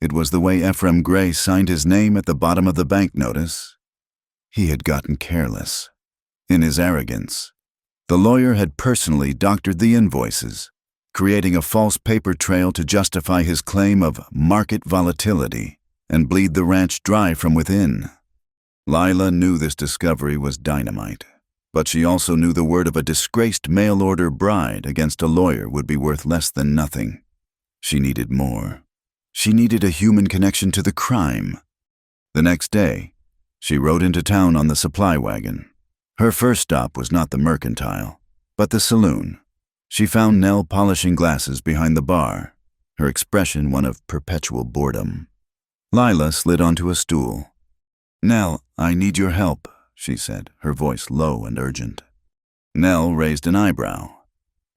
Speaker 1: It was the way Ephraim Gray signed his name at the bottom of the bank notice. He had gotten careless. In his arrogance, the lawyer had personally doctored the invoices, creating a false paper trail to justify his claim of market volatility and bleed the ranch dry from within. Lila knew this discovery was dynamite, but she also knew the word of a disgraced mail-order bride against a lawyer would be worth less than nothing. She needed more. She needed a human connection to the crime. The next day, she rode into town on the supply wagon. Her first stop was not the mercantile, but the saloon. She found Nell polishing glasses behind the bar, her expression one of perpetual boredom. Lila slid onto a stool. "Nell, I need your help," she said, her voice low and urgent. Nell raised an eyebrow.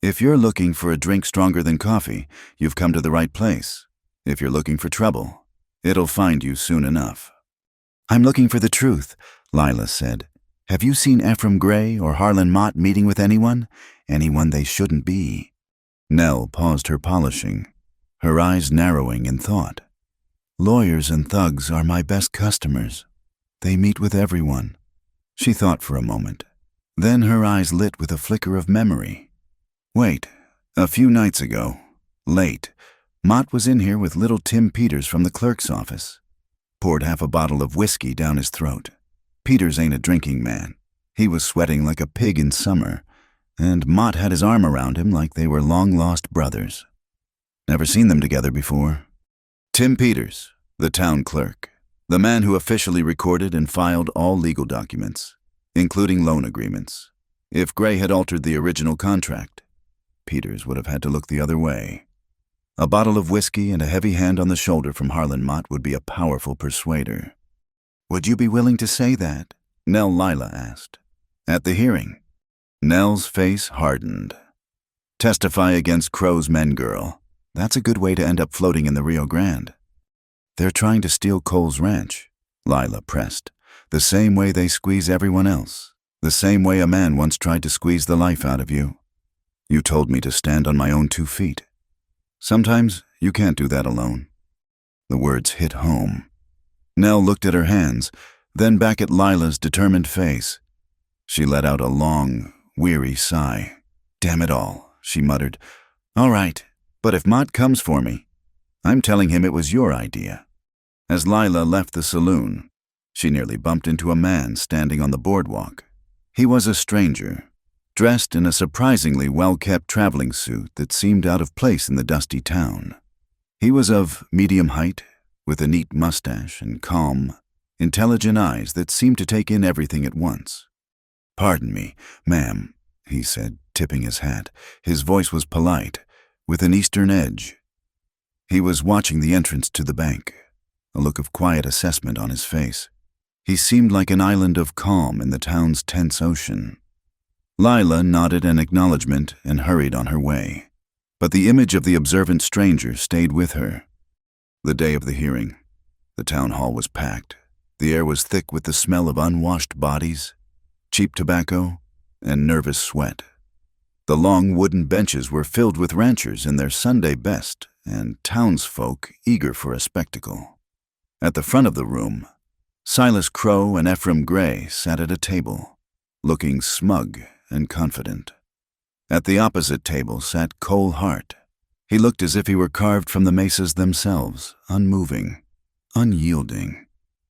Speaker 1: "If you're looking for a drink stronger than coffee, you've come to the right place. If you're looking for trouble, it'll find you soon enough." "I'm looking for the truth," Lila said. "Have you seen Ephraim Gray or Harlan Mott meeting with anyone? Anyone they shouldn't be?" Nell paused her polishing, her eyes narrowing in thought. "Lawyers and thugs are my best customers. They meet with everyone." She thought for a moment. Then her eyes lit with a flicker of memory. "Wait, a few nights ago, late, Mott was in here with little Tim Peters from the clerk's office. Poured half a bottle of whiskey down his throat. Peters ain't a drinking man. He was sweating like a pig in summer, and Mott had his arm around him like they were long-lost brothers. Never seen them together before. Tim Peters, the town clerk, the man who officially recorded and filed all legal documents, including loan agreements. If Gray had altered the original contract, Peters would have had to look the other way. A bottle of whiskey and a heavy hand on the shoulder from Harlan Mott would be a powerful persuader. "Would you be willing to say that?" Nell Lila asked. "At the hearing." Nell's face hardened. "Testify against Crow's men, girl. That's a good way to end up floating in the Rio Grande." "They're trying to steal Cole's ranch," Lila pressed. "The same way they squeeze everyone else. The same way a man once tried to squeeze the life out of you. You told me to stand on my own 2 feet. Sometimes you can't do that alone." The words hit home. Nell looked at her hands, then back at Lila's determined face. She let out a long, weary sigh. "Damn it all," she muttered. "All right, but if Mott comes for me, I'm telling him it was your idea." As Lila left the saloon, she nearly bumped into a man standing on the boardwalk. He was a stranger, dressed in a surprisingly well-kept traveling suit that seemed out of place in the dusty town. He was of medium height, with a neat mustache and calm, intelligent eyes that seemed to take in everything at once. "Pardon me, ma'am," he said, tipping his hat. His voice was polite, with an eastern edge. He was watching the entrance to the bank, a look of quiet assessment on his face. He seemed like an island of calm in the town's tense ocean. Lila nodded an acknowledgement and hurried on her way, but the image of the observant stranger stayed with her. The day of the hearing, the town hall was packed. The air was thick with the smell of unwashed bodies, cheap tobacco, and nervous sweat. The long wooden benches were filled with ranchers in their Sunday best and townsfolk eager for a spectacle. At the front of the room, Silas Crow and Ephraim Gray sat at a table, looking smug and confident. At the opposite table sat Cole Hart. He looked as if he were carved from the mesas themselves, unmoving, unyielding,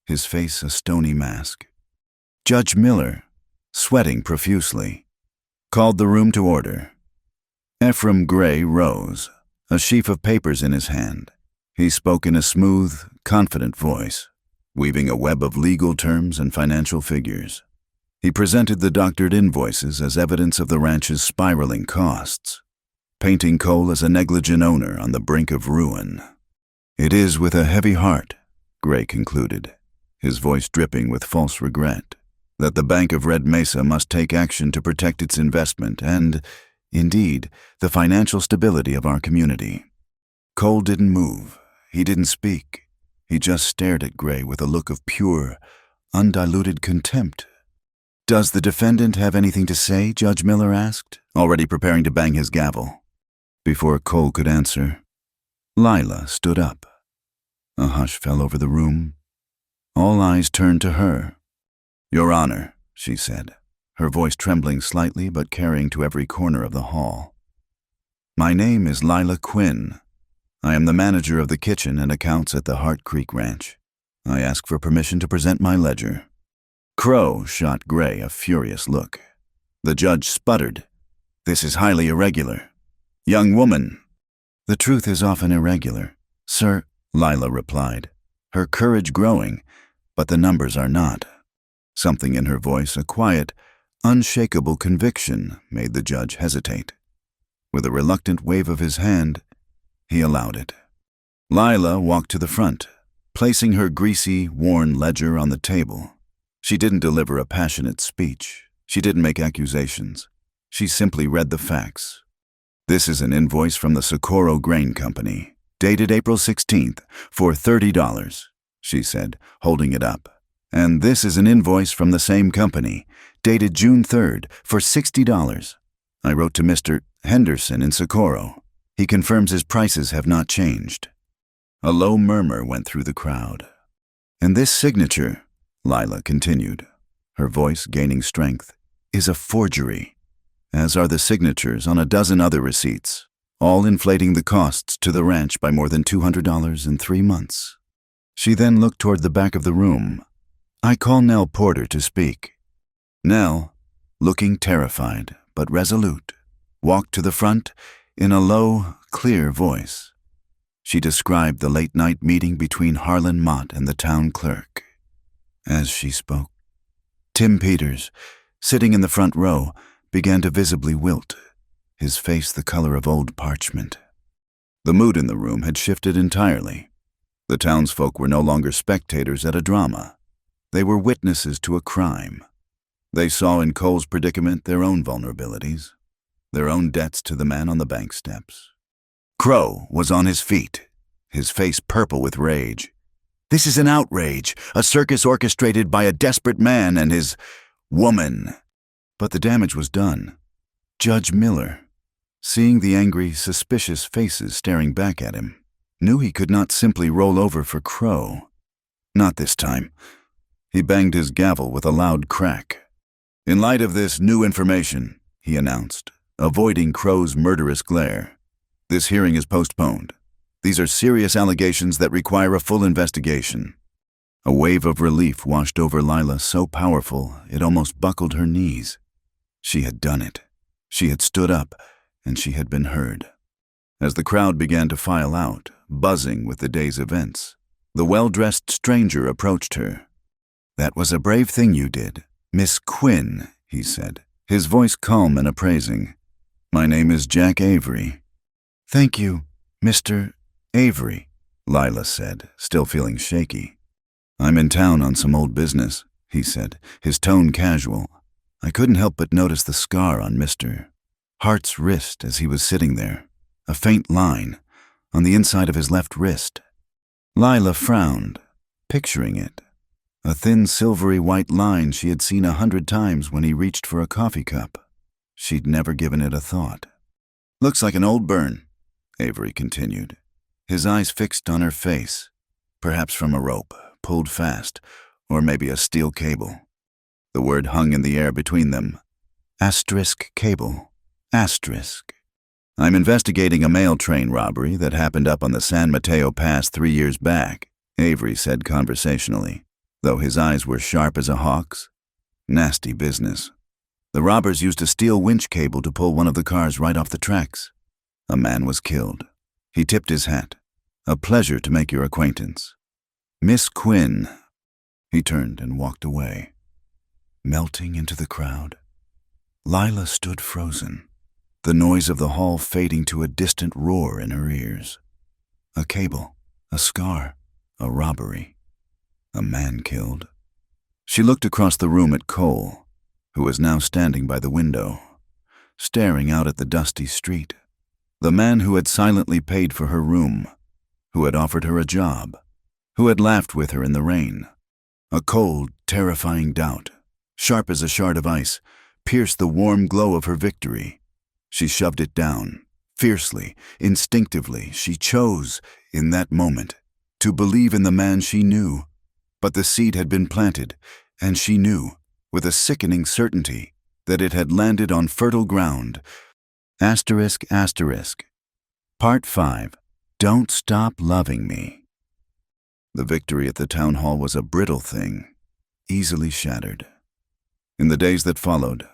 Speaker 1: his face a stony mask. Judge Miller, sweating profusely. called the room to order. Ephraim Gray rose, a sheaf of papers in his hand. He spoke in a smooth, confident voice, weaving a web of legal terms and financial figures. He presented the doctored invoices as evidence of the ranch's spiraling costs, painting Cole as a negligent owner on the brink of ruin. "It is with a heavy heart," Gray concluded, his voice dripping with false regret, "that the Bank of Red Mesa must take action to protect its investment and, indeed, the financial stability of our community." Cole didn't move. He didn't speak. He just stared at Gray with a look of pure, undiluted contempt. "Does the defendant have anything to say?" Judge Miller asked, already preparing to bang his gavel. Before Cole could answer, Lila stood up. A hush fell over the room. All eyes turned to her. "Your Honor," she said, her voice trembling slightly but carrying to every corner of the hall. "My name is Lila Quinn. I am the manager of the kitchen and accounts at the Hart Creek Ranch. I ask for permission to present my ledger." Crow shot Gray a furious look. The judge sputtered. "This is highly irregular. Young woman." "The truth is often irregular, sir," Lila replied, her courage growing, but the numbers are not. Something in her voice, a quiet, unshakable conviction, made the judge hesitate. With a reluctant wave of his hand, he allowed it. Lila walked to the front, placing her greasy, worn ledger on the table. She didn't deliver a passionate speech. She didn't make accusations. She simply read the facts. "This is an invoice from the Socorro Grain Company, dated April 16th, for $30, she said, holding it up. "And this is an invoice from the same company, dated June 3rd, for $60. I wrote to Mr. Henderson in Socorro. He confirms his prices have not changed." A low murmur went through the crowd. "And this signature," Lila continued, her voice gaining strength, "is a forgery, as are the signatures on a dozen other receipts, all inflating the costs to the ranch by more than $200 in 3 months." She then looked toward the back of the room. "I call Nell Porter to speak." Nell, looking terrified but resolute, walked to the front in a low, clear voice. She described the late-night meeting between Harlan Mott and the town clerk. As she spoke, Tim Peters, sitting in the front row, began to visibly wilt, his face the color of old parchment. The mood in the room had shifted entirely. The townsfolk were no longer spectators at a drama. They were witnesses to a crime. They saw in Cole's predicament their own vulnerabilities, their own debts to the man on the bank steps. Crow was on his feet, his face purple with rage. "This is an outrage, a circus orchestrated by a desperate man and his woman." But the damage was done. Judge Miller, seeing the angry, suspicious faces staring back at him, knew he could not simply roll over for Crow. Not this time. He banged his gavel with a loud crack. "In light of this new information," he announced, avoiding Crow's murderous glare, "this hearing is postponed. These are serious allegations that require a full investigation." A wave of relief washed over Lila so powerful it almost buckled her knees. She had done it. She had stood up, and she had been heard. As the crowd began to file out, buzzing with the day's events, the well-dressed stranger approached her. "That was a brave thing you did, Miss Quinn," he said, his voice calm and appraising. "My name is Jack Avery." "Thank you, Mr. Avery," Lila said, still feeling shaky. "I'm in town on some old business," he said, his tone casual. "I couldn't help but notice the scar on Mr. Hart's wrist as he was sitting there, a faint line on the inside of his left wrist." Lila frowned, picturing it. A thin, silvery white line she had seen 100 times when he reached for a coffee cup. She'd never given it a thought. "Looks like an old burn," Avery continued, his eyes fixed on her face, perhaps from a rope, pulled fast, or maybe a steel cable. The word hung in the air between them. Asterisk cable. Asterisk. "I'm investigating a mail train robbery that happened up on the San Mateo Pass 3 years back," Avery said conversationally, though his eyes were sharp as a hawk's. "Nasty business. The robbers used a steel winch cable to pull one of the cars right off the tracks. A man was killed. He tipped his hat. A pleasure to make your acquaintance. Miss Quinn. He turned and walked away. Melting into the crowd, Lila stood frozen, the noise of the hall fading to a distant roar in her ears. A cable, a scar, a robbery, a man killed. She looked across the room at Cole, who was now standing by the window, staring out at the dusty street. The man who had silently paid for her room, who had offered her a job, who had laughed with her in the rain. A cold, terrifying doubt, sharp as a shard of ice, pierced the warm glow of her victory. She shoved it down. Fiercely, instinctively, she chose, in that moment, to believe in the man she knew. But the seed had been planted, and she knew, with a sickening certainty, that it had landed on fertile ground. Asterisk, asterisk. Part 5. Don't Stop Loving Me. The victory at the town hall was a brittle thing, easily shattered. In the days that followed,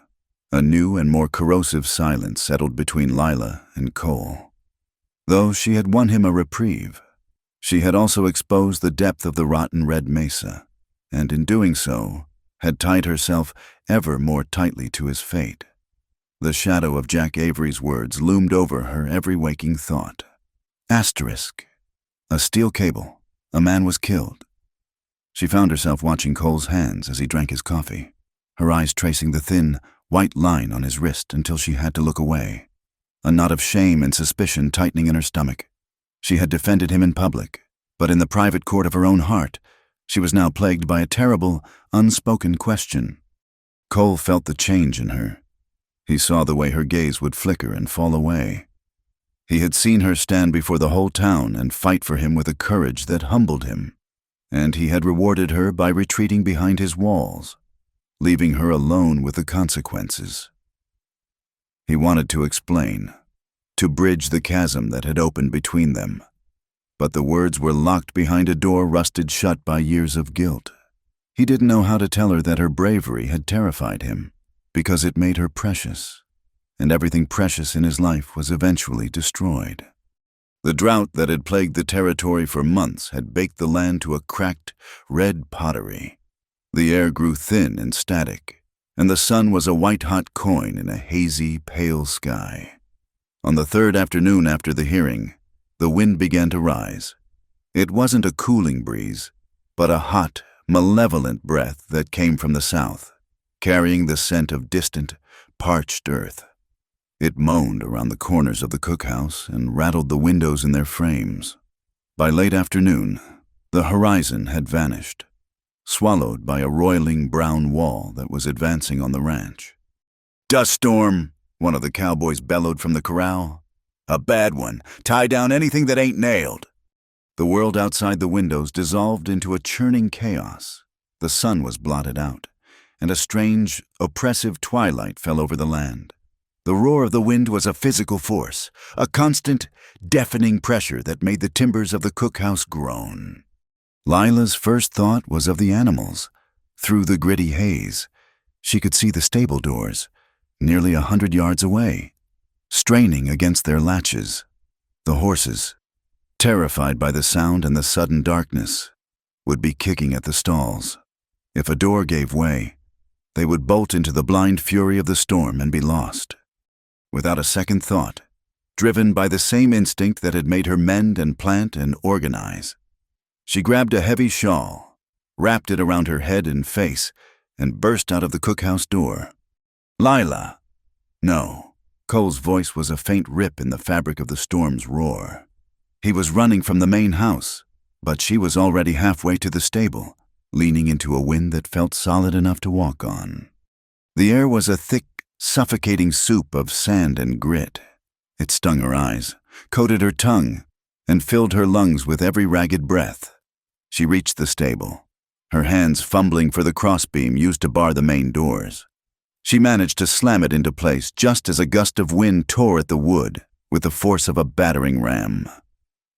Speaker 1: a new and more corrosive silence settled between Lila and Cole. Though she had won him a reprieve, she had also exposed the depth of the rotten red mesa, and in doing so, had tied herself ever more tightly to his fate. The shadow of Jack Avery's words loomed over her every waking thought. Asterisk. A steel cable. A man was killed. She found herself watching Cole's hands as he drank his coffee, her eyes tracing the thin, white line on his wrist until she had to look away, a knot of shame and suspicion tightening in her stomach. She had defended him in public, but in the private court of her own heart, she was now plagued by a terrible, unspoken question. Cole felt the change in her. He saw the way her gaze would flicker and fall away. He had seen her stand before the whole town and fight for him with a courage that humbled him, and he had rewarded her by retreating behind his walls, leaving her alone with the consequences. He wanted to explain, to bridge the chasm that had opened between them, but the words were locked behind a door rusted shut by years of guilt. He didn't know how to tell her that her bravery had terrified him, because it made her precious, and everything precious in his life was eventually destroyed. The drought that had plagued the territory for months had baked the land to a cracked, red pottery. The air grew thin and static, and the sun was a white-hot coin in a hazy, pale sky. On the third afternoon after the hearing, the wind began to rise. It wasn't a cooling breeze, but a hot, malevolent breath that came from the south, carrying the scent of distant, parched earth. It moaned around the corners of the cookhouse and rattled the windows in their frames. By late afternoon, the horizon had vanished, swallowed by a roiling brown wall that was advancing on the ranch. "Dust storm," one of the cowboys bellowed from the corral. "A bad one. Tie down anything that ain't nailed." The world outside the windows dissolved into a churning chaos. The sun was blotted out, and a strange, oppressive twilight fell over the land. The roar of the wind was a physical force, a constant, deafening pressure that made the timbers of the cookhouse groan. Lila's first thought was of the animals. Through the gritty haze, she could see the stable doors, nearly 100 yards away, straining against their latches. The horses, terrified by the sound and the sudden darkness, would be kicking at the stalls. If a door gave way, they would bolt into the blind fury of the storm and be lost. Without a second thought, driven by the same instinct that had made her mend and plant and organize, she grabbed a heavy shawl, wrapped it around her head and face, and burst out of the cookhouse door. "Lila!" No. Cole's voice was a faint rip in the fabric of the storm's roar. He was running from the main house, but she was already halfway to the stable, leaning into a wind that felt solid enough to walk on. The air was a thick, suffocating soup of sand and grit. It stung her eyes, coated her tongue, and filled her lungs with every ragged breath. She reached the stable, her hands fumbling for the crossbeam used to bar the main doors. She managed to slam it into place just as a gust of wind tore at the wood with the force of a battering ram.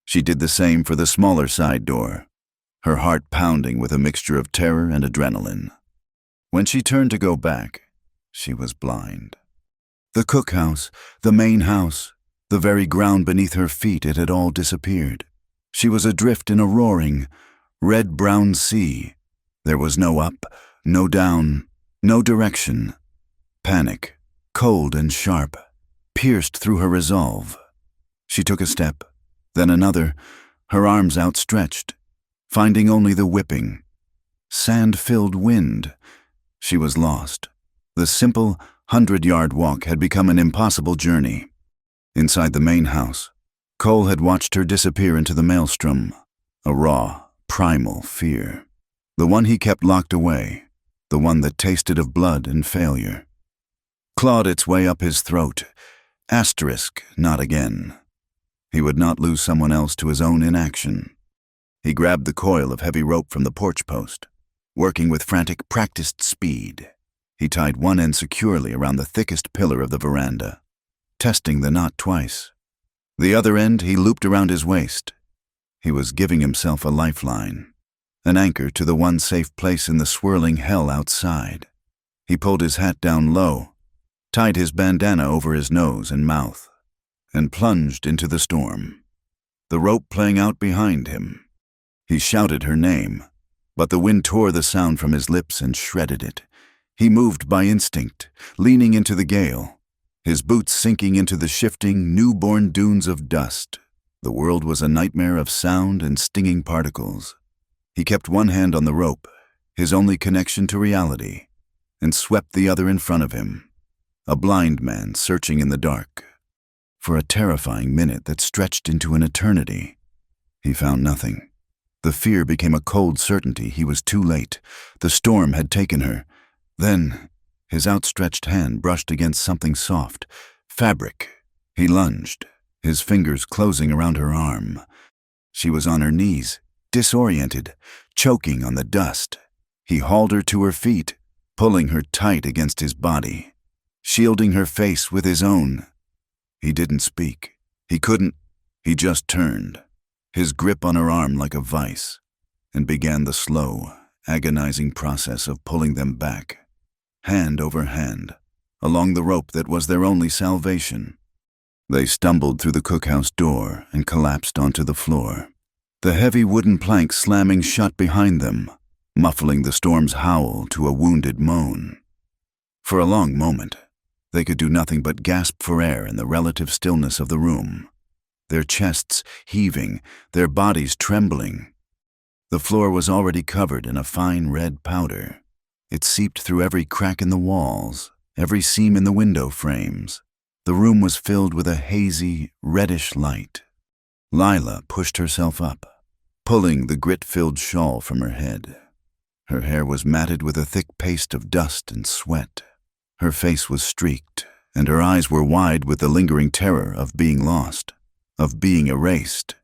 Speaker 1: She did the same for the smaller side door, her heart pounding with a mixture of terror and adrenaline. When she turned to go back, She was blind. The cookhouse, the main house, the very ground beneath her feet, it had all disappeared. She was adrift in a roaring, red-brown sea. There was no up, no down, no direction. Panic, cold and sharp, pierced through her resolve. She took a step, then another, her arms outstretched, finding only the whipping, sand-filled wind. She was lost. The simple 100-yard walk had become an impossible journey. Inside the main house, Cole had watched her disappear into the maelstrom, a raw, primal fear. The one he kept locked away, the one that tasted of blood and failure. Clawed its way up his throat. Asterisk, not again. He would not lose someone else to his own inaction. He grabbed the coil of heavy rope from the porch post. Working with frantic, practiced speed, he tied one end securely around the thickest pillar of the veranda, testing the knot twice. The other end he looped around his waist. He was giving himself a lifeline, an anchor to the one safe place in the swirling hell outside. He pulled his hat down low, tied his bandana over his nose and mouth, and plunged into the storm, the rope playing out behind him. He shouted her name, but the wind tore the sound from his lips and shredded it. He moved by instinct, leaning into the gale, his boots sinking into the shifting, newborn dunes of dust. The world was a nightmare of sound and stinging particles. He kept one hand on the rope, his only connection to reality, and swept the other in front of him, a blind man searching in the dark. For a terrifying minute that stretched into an eternity, he found nothing. The fear became a cold certainty. He was too late. The storm had taken her. Then, his outstretched hand brushed against something soft, fabric. He lunged, his fingers closing around her arm. She was on her knees, disoriented, choking on the dust. He hauled her to her feet, pulling her tight against his body, shielding her face with his own. He didn't speak. He couldn't. He just turned, his grip on her arm like a vice, and began the slow, agonizing process of pulling them back, hand over hand, along the rope that was their only salvation. They stumbled through the cookhouse door and collapsed onto the floor, the heavy wooden plank slamming shut behind them, muffling the storm's howl to a wounded moan. For a long moment, they could do nothing but gasp for air in the relative stillness of the room, their chests heaving, their bodies trembling. The floor was already covered in a fine red powder. It seeped through every crack in the walls, every seam in the window frames. The room was filled with a hazy, reddish light. Lila pushed herself up, pulling the grit-filled shawl from her head. Her hair was matted with a thick paste of dust and sweat. Her face was streaked, and her eyes were wide with the lingering terror of being lost, of being erased.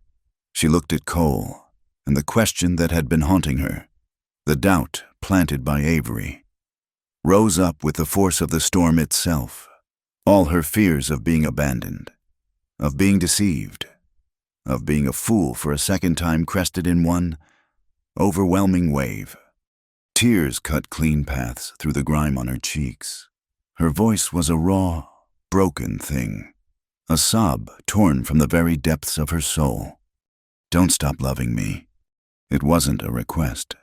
Speaker 1: She looked at Cole, and the question that had been haunting her, the doubt planted by Avery, rose up with the force of the storm itself. All her fears of being abandoned, of being deceived, of being a fool for a second time crested in one overwhelming wave. Tears cut clean paths through the grime on her cheeks. Her voice was a raw, broken thing, a sob torn from the very depths of her soul. "Don't stop loving me." It wasn't a request.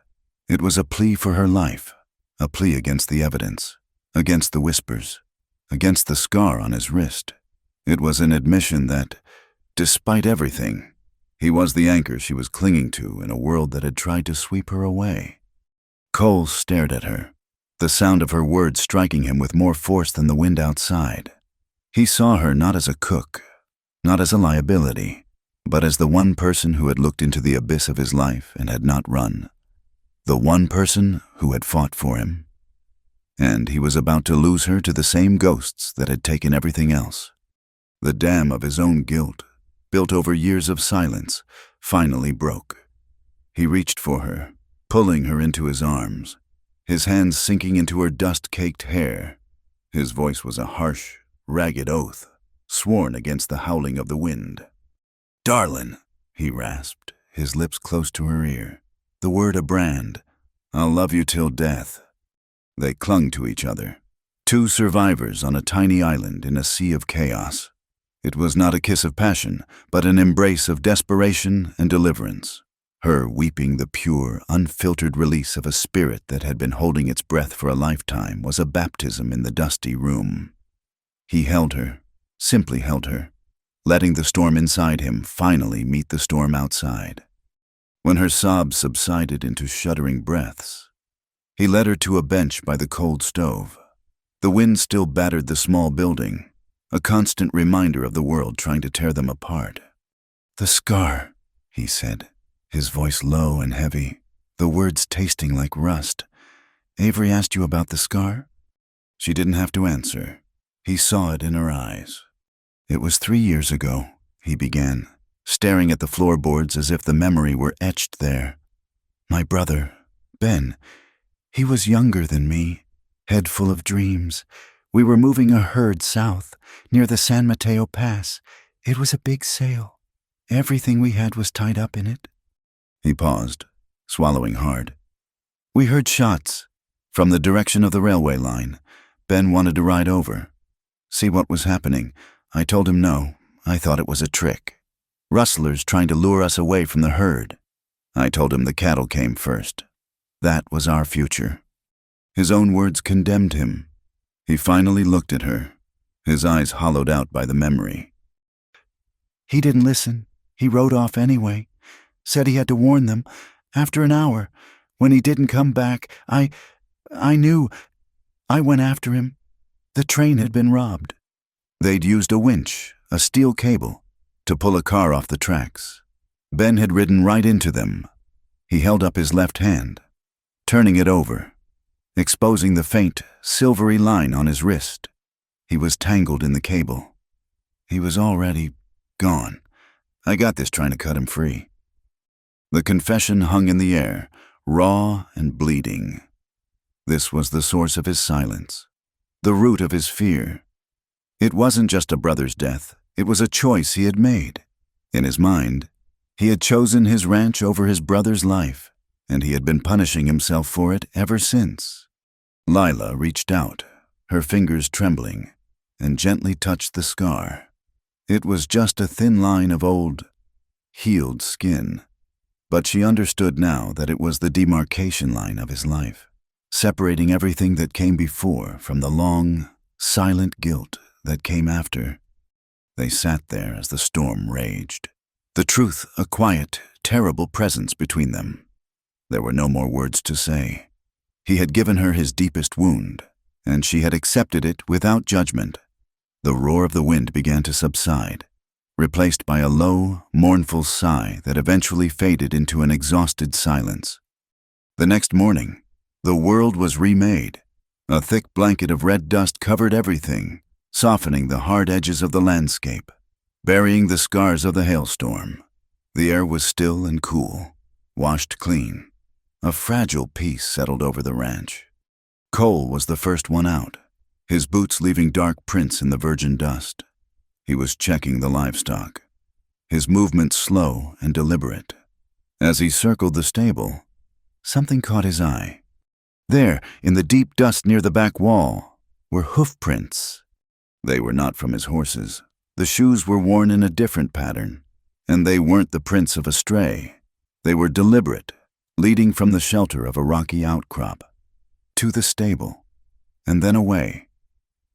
Speaker 1: It was a plea for her life, a plea against the evidence, against the whispers, against the scar on his wrist. It was an admission that, despite everything, he was the anchor she was clinging to in a world that had tried to sweep her away. Cole stared at her, the sound of her words striking him with more force than the wind outside. He saw her not as a cook, not as a liability, but as the one person who had looked into the abyss of his life and had not run, the one person who had fought for him. And he was about to lose her to the same ghosts that had taken everything else. The dam of his own guilt, built over years of silence, finally broke. He reached for her, pulling her into his arms, his hands sinking into her dust-caked hair. His voice was a harsh, ragged oath, sworn against the howling of the wind. "Darlin," he rasped, his lips close to her ear, the word a brand. "I'll love you till death." They clung to each other, Two survivors on a tiny island in a sea of chaos. It was not a kiss of passion, but an embrace of desperation and deliverance. Her weeping the pure, unfiltered release of a spirit that had been holding its breath for a lifetime was a baptism in the dusty room. He held her, simply held her, letting the storm inside him finally meet the storm outside. When her sobs subsided into shuddering breaths, he led her to a bench by the cold stove. The wind still battered the small building, a constant reminder of the world trying to tear them apart. "The scar," he said, his voice low and heavy, the words tasting like rust. "Avery asked you about the scar?" She didn't have to answer. He saw it in her eyes. "It was 3 years ago," he began, staring at the floorboards as if the memory were etched there. "My brother, Ben, he was younger than me, head full of dreams. We were moving a herd south, near the San Mateo Pass. It was a big sail. Everything we had was tied up in it." He paused, swallowing hard. "We heard shots from the direction of the railway line. Ben wanted to ride over, see what was happening. I told him no. I thought it was a trick. Rustlers trying to lure us away from the herd. I told him the cattle came first. That was our future." His own words condemned him. He finally looked at her, his eyes hollowed out by the memory. "He didn't listen. He rode off anyway. Said he had to warn them. After an hour, when he didn't come back, I knew. I went after him. The train had been robbed." They'd used a winch, a steel cable, to pull a car off the tracks. Ben had ridden right into them. He held up his left hand, turning it over, exposing the faint, silvery line on his wrist. He was tangled in the cable. He was already gone. I got this trying to cut him free. The confession hung in the air, raw and bleeding. This was the source of his silence, the root of his fear. It wasn't just a brother's death. It was a choice he had made. In his mind, he had chosen his ranch over his brother's life, and he had been punishing himself for it ever since. Lila reached out, her fingers trembling, and gently touched the scar. It was just a thin line of old, healed skin, but she understood now that it was the demarcation line of his life, separating everything that came before from the long, silent guilt that came after. They sat there as the storm raged, the truth a quiet, terrible presence between them. There were no more words to say. He had given her his deepest wound, and she had accepted it without judgment. The roar of the wind began to subside, replaced by a low, mournful sigh that eventually faded into an exhausted silence. The next morning, the world was remade. A thick blanket of red dust covered everything, softening the hard edges of the landscape, burying the scars of the hailstorm. The air was still and cool, washed clean. A fragile peace settled over the ranch. Cole was the first one out, his boots leaving dark prints in the virgin dust. He was checking the livestock, his movements slow and deliberate. As he circled the stable, something caught his eye. There, in the deep dust near the back wall, were hoof prints. They were not from his horses. The shoes were worn in a different pattern, and they weren't the prints of a stray. They were deliberate, leading from the shelter of a rocky outcrop, to the stable, and then away,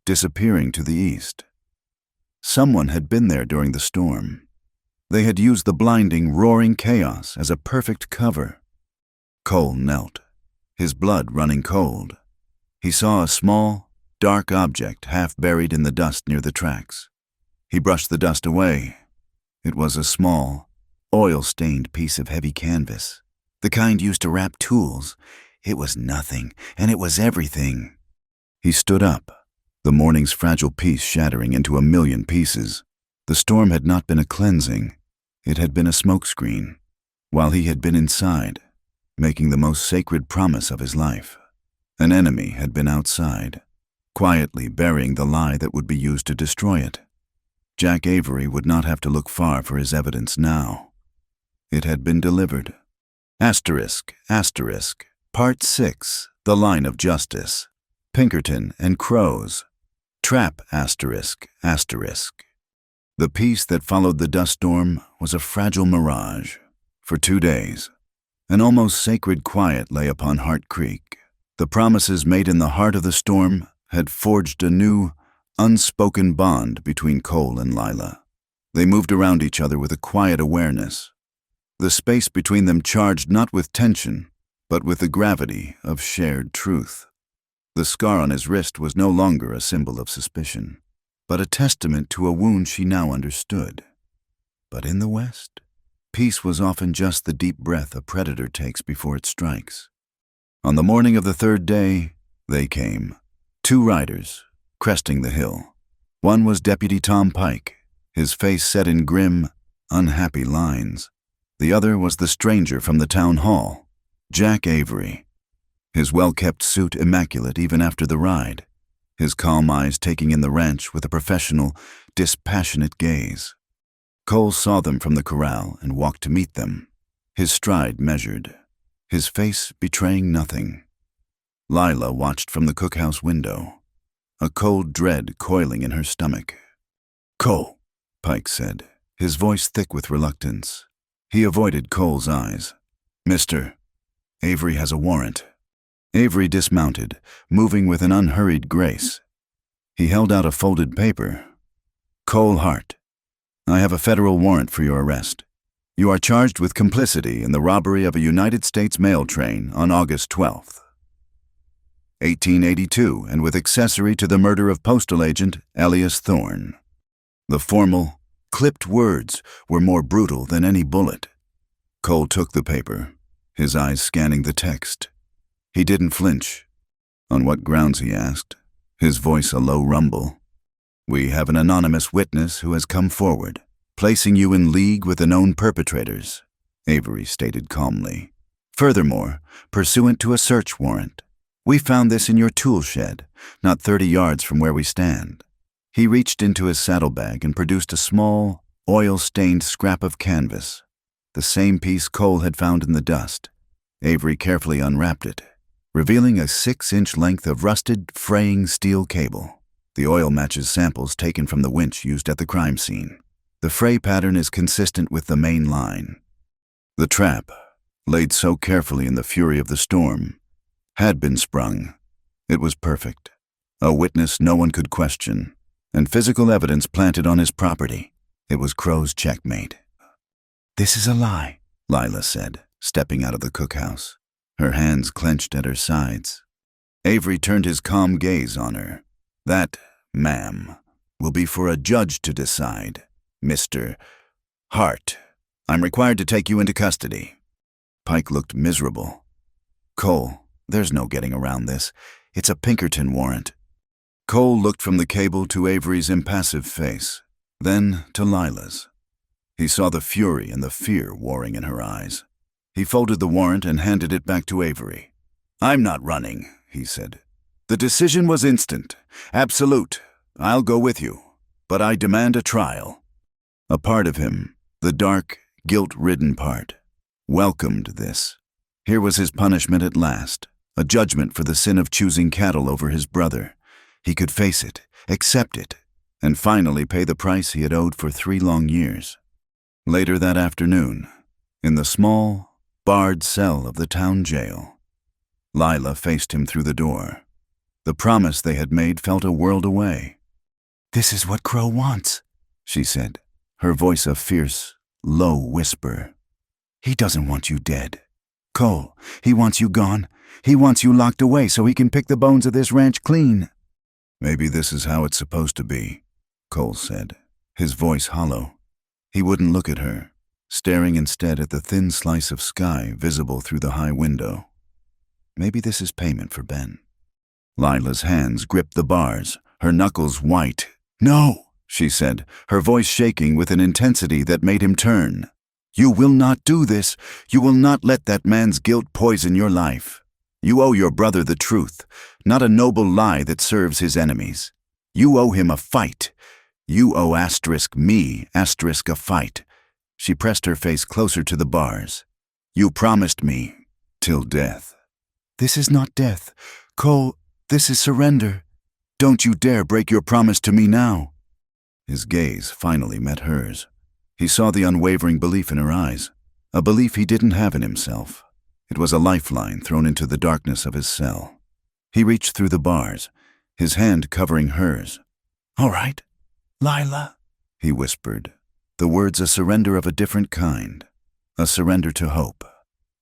Speaker 1: disappearing to the east. Someone had been there during the storm. They had used the blinding, roaring chaos as a perfect cover. Cole knelt, his blood running cold. He saw a small, dark object half buried in the dust near the tracks. He brushed the dust away. It was a small, oil-stained piece of heavy canvas, the kind used to wrap tools. It was nothing, and it was everything. He stood up, the morning's fragile piece shattering into a million pieces. The storm had not been a cleansing. It had been a smokescreen, while he had been inside, making the most sacred promise of his life. An enemy had been outside, quietly burying the lie that would be used to destroy it. Jack Avery would not have to look far for his evidence now. It had been delivered. Asterisk, asterisk, Part 6, The Line of Justice. Pinkerton and Crows. Trap asterisk asterisk. The peace that followed the dust storm was a fragile mirage. For 2 days, an almost sacred quiet lay upon Hart Creek. The promises made in the heart of the storm had forged a new, unspoken bond between Cole and Lila. They moved around each other with a quiet awareness. The space between them charged not with tension, but with the gravity of shared truth. The scar on his wrist was no longer a symbol of suspicion, but a testament to a wound she now understood. But in the West, peace was often just the deep breath a predator takes before it strikes. On the morning of the 3rd day, they came. 2 riders, cresting the hill. One was Deputy Tom Pike, his face set in grim, unhappy lines. The other was the stranger from the town hall, Jack Avery, his well-kept suit immaculate even after the ride, his calm eyes taking in the ranch with a professional, dispassionate gaze. Cole saw them from the corral and walked to meet them, his stride measured, his face betraying nothing. Lila watched from the cookhouse window, a cold dread coiling in her stomach. "Cole," Pike said, his voice thick with reluctance. He avoided Cole's eyes. "Mister, Avery has a warrant." Avery dismounted, moving with an unhurried grace. He held out a folded paper. "Cole Hart, I have a federal warrant for your arrest. You are charged with complicity in the robbery of a United States mail train on August 12th, 1882, and with accessory to the murder of postal agent Elias Thorne." The formal, clipped words were more brutal than any bullet. Cole took the paper, his eyes scanning the text. He didn't flinch. "On what grounds?" he asked, his voice a low rumble. "We have an anonymous witness who has come forward, placing you in league with the known perpetrators," Avery stated calmly. "Furthermore, pursuant to a search warrant, we found this in your tool shed, not 30 yards from where we stand." He reached into his saddlebag and produced a small, oil-stained scrap of canvas, the same piece Cole had found in the dust. Avery carefully unwrapped it, revealing a 6-inch length of rusted, fraying steel cable. The oil matches samples taken from the winch used at the crime scene. The fray pattern is consistent with the main line. The trap, laid so carefully in the fury of the storm, had been sprung. It was perfect. A witness no one could question, and physical evidence planted on his property. It was Crow's checkmate. "This is a lie," Lila said, stepping out of the cookhouse, her hands clenched at her sides. Avery turned his calm gaze on her. "That, ma'am, will be for a judge to decide. Mr. Hart, I'm required to take you into custody." Pike looked miserable. "Cole, there's no getting around this. It's a Pinkerton warrant." Cole looked from the cable to Avery's impassive face, then to Lila's. He saw the fury and the fear warring in her eyes. He folded the warrant and handed it back to Avery. "I'm not running," he said. "The decision was instant, absolute. I'll go with you, but I demand a trial." A part of him, the dark, guilt-ridden part, welcomed this. Here was his punishment at last, a judgment for the sin of choosing cattle over his brother. He could face it, accept it, and finally pay the price he had owed for 3 long years. Later that afternoon, in the small, barred cell of the town jail, Lila faced him through the door. The promise they had made felt a world away. "This is what Crow wants," she said, her voice a fierce, low whisper. "He doesn't want you dead. Cole, he wants you gone. He wants you locked away so he can pick the bones of this ranch clean." "Maybe this is how it's supposed to be," Cole said, his voice hollow. He wouldn't look at her, staring instead at the thin slice of sky visible through the high window. "Maybe this is payment for Ben." Lila's hands gripped the bars, her knuckles white. "No," she said, her voice shaking with an intensity that made him turn. "You will not do this. You will not let that man's guilt poison your life. You owe your brother the truth, not a noble lie that serves his enemies. You owe him a fight. You owe me a fight." She pressed her face closer to the bars. "You promised me, till death." "This is not death. Cole, This is surrender. Don't you dare break your promise to me now." His gaze finally met hers. He saw the unwavering belief in her eyes, a belief he didn't have in himself. It was a lifeline thrown into the darkness of his cell. He reached through the bars, his hand covering hers. "All right, Lila," he whispered, the words a surrender of a different kind, a surrender to hope.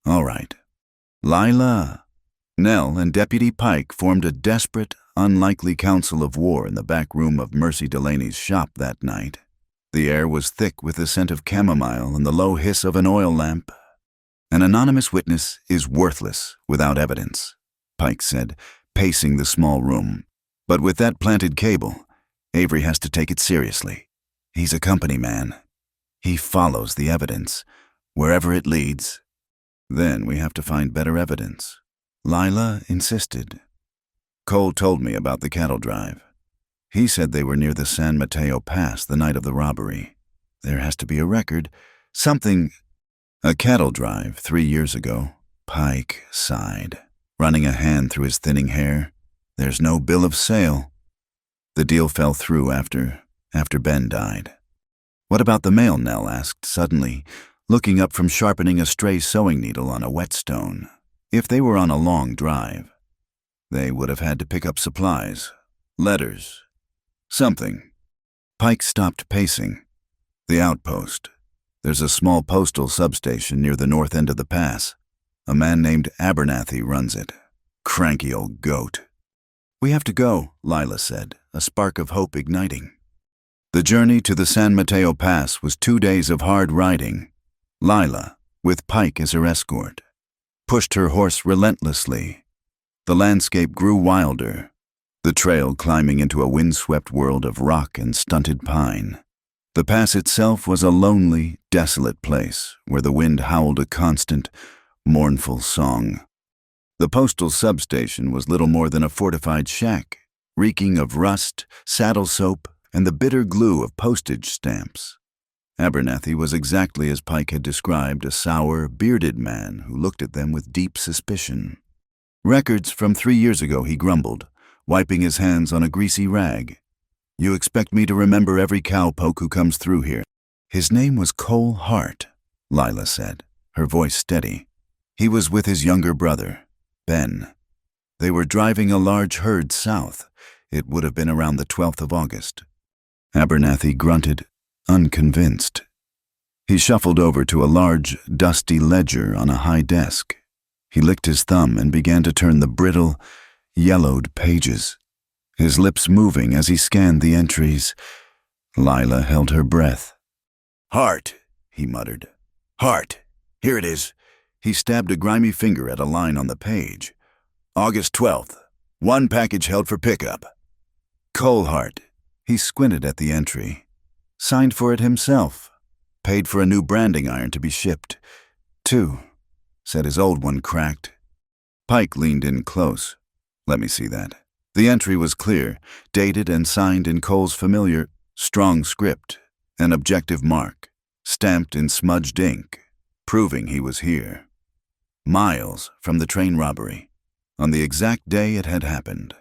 Speaker 1: "All right, Lila." Nell and Deputy Pike formed a desperate, unlikely council of war in the back room of Mercy Delaney's shop that night. The air was thick with the scent of chamomile and the low hiss of an oil lamp. "An anonymous witness is worthless without evidence," Pike said, pacing the small room. "But with that planted cable, Avery has to take it seriously. He's a company man. He follows the evidence, wherever it leads. Then we have to find better evidence." Lila insisted. "Cole told me about the cattle drive. He said they were near the San Mateo Pass the night of the robbery. There has to be a record. Something—" "A cattle drive 3 years ago," Pike sighed, running a hand through his thinning hair. "There's no bill of sale. The deal fell through after Ben died." "What about the mail?" Nell asked suddenly, looking up from sharpening a stray sewing needle on a whetstone. If they were on a long drive, they would have had to pick up supplies, letters, something. Pike stopped pacing. "The outpost. There's a small postal substation near the north end of the pass. A man named Abernathy runs it. Cranky old goat." "We have to go," Lila said, a spark of hope igniting. The journey to the San Mateo Pass was 2 days of hard riding. Lila, with Pike as her escort, pushed her horse relentlessly. The landscape grew wilder, the trail climbing into a windswept world of rock and stunted pine. The pass itself was a lonely, desolate place where the wind howled a constant, mournful song. The postal substation was little more than a fortified shack, reeking of rust, saddle soap, and the bitter glue of postage stamps. Abernathy was exactly as Pike had described, a sour, bearded man who looked at them with deep suspicion. "Records from 3 years ago," he grumbled, wiping his hands on a greasy rag. "You expect me to remember every cowpoke who comes through here?" "His name was Cole Hart," Lila said, her voice steady. "He was with his younger brother, Ben. They were driving a large herd south. It would have been around the 12th of August. Abernathy grunted, unconvinced. He shuffled over to a large, dusty ledger on a high desk. He licked his thumb and began to turn the brittle, yellowed pages, his lips moving as he scanned the entries. Lila held her breath. "Hart," he muttered. "Hart. Here it is." He stabbed a grimy finger at a line on the page. "August 12th. 1 package held for pickup. Cole Hart." He squinted at the entry. Signed for it himself. Paid for a new branding iron to be shipped. 2. Said his old one cracked. Pike leaned in close. "Let me see that." The entry was clear, dated and signed in Cole's familiar, strong script, an objective mark, stamped in smudged ink, proving he was here. Miles from the train robbery, on the exact day it had happened.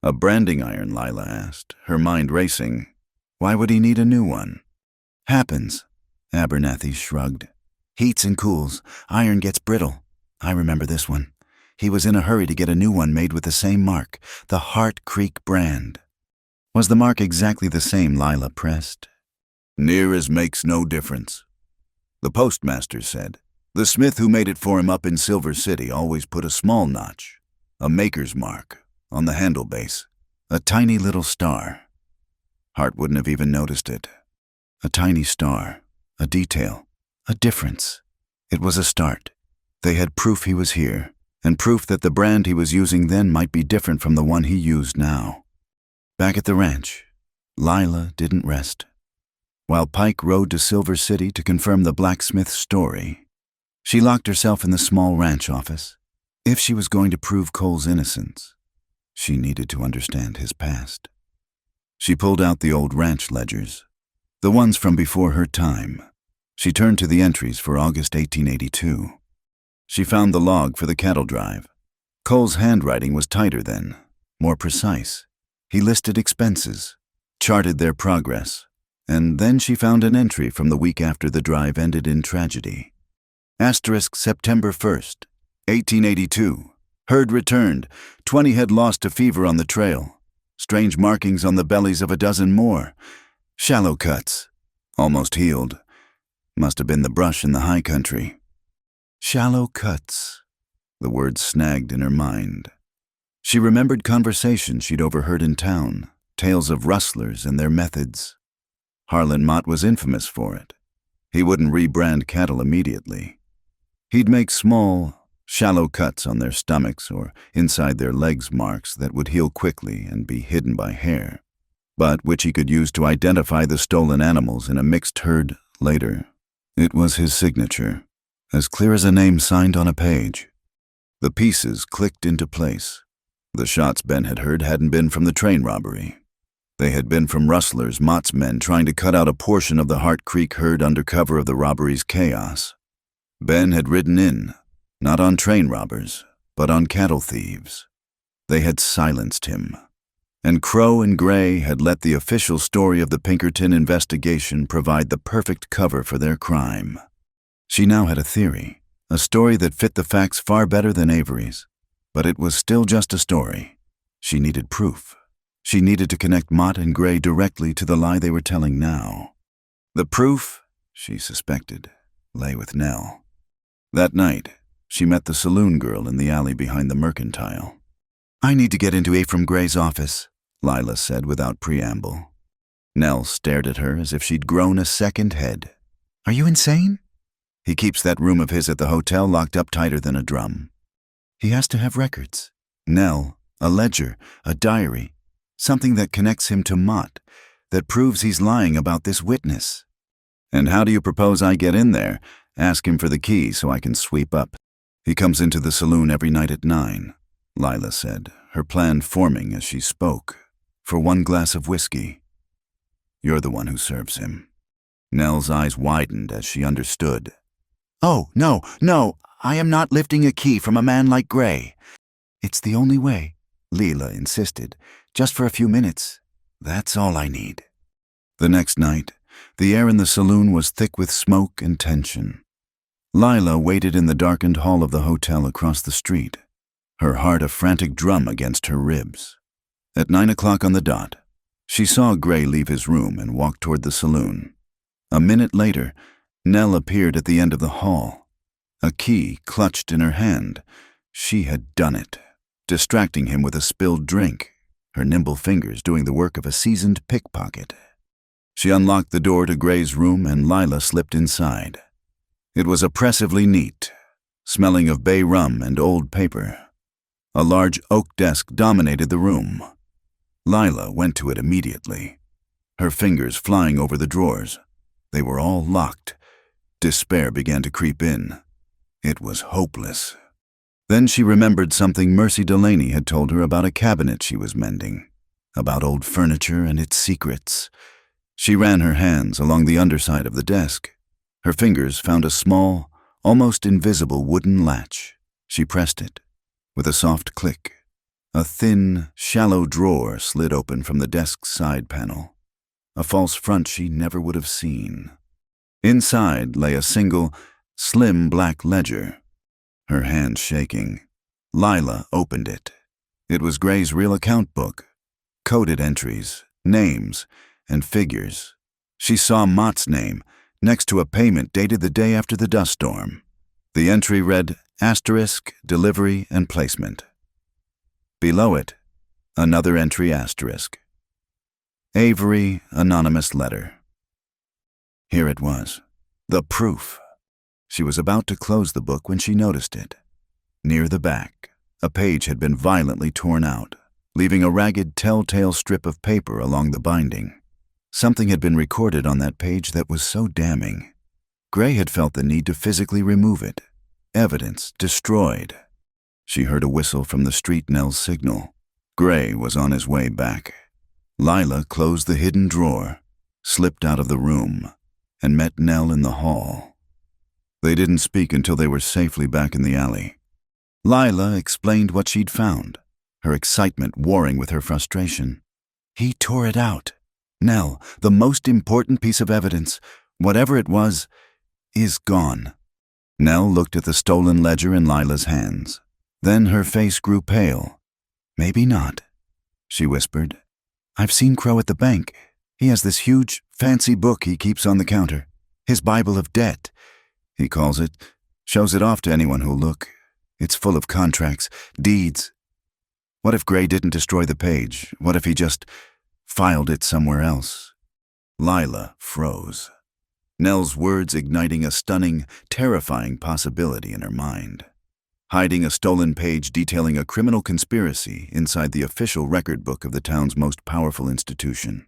Speaker 1: "A branding iron?" Lila asked, her mind racing. "Why would he need a new one?" "Happens," Abernathy shrugged. "Heats and cools. Iron gets brittle. I remember this one. He was in a hurry to get a new one made with the same mark, the Hart Creek brand." "Was the mark exactly the same?" Lila pressed. "Near as makes no difference. The postmaster said. The smith who made it for him up in Silver City always put a small notch, a maker's mark, on the handle base. A tiny little star. Hart wouldn't have even noticed it. A tiny star, a detail, a difference. It was a start. They had proof he was here, and proof that the brand he was using then might be different from the one he used now. Back at the ranch, Lila didn't rest. While Pike rode to Silver City to confirm the blacksmith's story, she locked herself in the small ranch office. If she was going to prove Cole's innocence, she needed to understand his past. She pulled out the old ranch ledgers, the ones from before her time. She turned to the entries for August 1882. She found the log for the cattle drive. Cole's handwriting was tighter then, more precise. He listed expenses, charted their progress, and then she found an entry from the week after the drive ended in tragedy. September 1st, 1882. Herd returned. 20 had lost to fever on the trail. Strange markings on the bellies of a dozen more. Shallow cuts. Almost healed. Must have been the brush in the high country. Shallow cuts. The word snagged in her mind. She remembered conversations she'd overheard in town, tales of rustlers and their methods. Harlan Mott was infamous for it. He wouldn't rebrand cattle immediately. He'd make small, shallow cuts on their stomachs or inside their legs marks that would heal quickly and be hidden by hair, but which he could use to identify the stolen animals in a mixed herd later. It was his signature, as clear as a name signed on a page. The pieces clicked into place. The shots Ben had heard hadn't been from the train robbery. They had been from rustlers, Mott's men, trying to cut out a portion of the Hart Creek herd under cover of the robbery's chaos. Ben had ridden in, not on train robbers, but on cattle thieves. They had silenced him. And Crow and Gray had let the official story of the Pinkerton investigation provide the perfect cover for their crime. She now had a theory, a story that fit the facts far better than Avery's. But it was still just a story. She needed proof. She needed to connect Mott and Gray directly to the lie they were telling now. The proof, she suspected, lay with Nell. That night, she met the saloon girl in the alley behind the Mercantile. "I need to get into Ephraim Gray's office," Lila said without preamble. Nell stared at her as if she'd grown a second head. "Are you insane?" "He keeps that room of his at the hotel locked up tighter than a drum. He has to have records. Nell, a ledger, a diary, something that connects him to Mott, that proves he's lying about this witness." "And how do you propose I get in there? Ask him for the key so I can sweep up." "He comes into the saloon every night at 9, Lila said, her plan forming as she spoke, "for one glass of whiskey. You're the one who serves him." Nell's eyes widened as she understood. "Oh, no, I am not lifting a key from a man like Gray." "It's the only way," Lila insisted. "Just for a few minutes. That's all I need." The next night, the air in the saloon was thick with smoke and tension. Lila waited in the darkened hall of the hotel across the street, her heart a frantic drum against her ribs. At 9 o'clock on the dot, she saw Gray leave his room and walk toward the saloon. A minute later, Nell appeared at the end of the hall, a key clutched in her hand. She had done it, distracting him with a spilled drink, her nimble fingers doing the work of a seasoned pickpocket. She unlocked the door to Gray's room and Lila slipped inside. It was oppressively neat, smelling of bay rum and old paper. A large oak desk dominated the room. Lila went to it immediately, her fingers flying over the drawers. They were all locked. Despair began to creep in. It was hopeless. Then she remembered something Mercy Delaney had told her about a cabinet she was mending, about old furniture and its secrets. She ran her hands along the underside of the desk. Her fingers found a small, almost invisible wooden latch. She pressed it. With a soft click, a thin, shallow drawer slid open from the desk's side panel, a false front she never would have seen. Inside lay a single, slim black ledger. Her hand shaking, Lila opened it. It was Gray's real account book, coded entries, names, and figures. She saw Mott's name next to a payment dated the day after the dust storm. The entry read asterisk, delivery, and placement. Below it, another entry asterisk. Avery, anonymous letter. Here it was, the proof. She was about to close the book when she noticed it. Near the back, a page had been violently torn out, leaving a ragged telltale strip of paper along the binding. Something had been recorded on that page that was so damning. Gray had felt the need to physically remove it. Evidence destroyed. She heard a whistle from the street Nell's signal. Gray was on his way back. Lila closed the hidden drawer, slipped out of the room, and met Nell in the hall. They didn't speak until they were safely back in the alley. Lila explained what she'd found, her excitement warring with her frustration. He tore it out. Nell, the most important piece of evidence, whatever it was, is gone. Nell looked at the stolen ledger in Lila's hands. Then her face grew pale. Maybe not, she whispered. I've seen Crow at the bank. He has this huge, fancy book he keeps on the counter. His Bible of Debt, he calls it. Shows it off to anyone who'll look. It's full of contracts, deeds. What if Gray didn't destroy the page? What if he just filed it somewhere else? Lila froze. Nell's words igniting a stunning, terrifying possibility in her mind. Hiding a stolen page detailing a criminal conspiracy inside the official record book of the town's most powerful institution.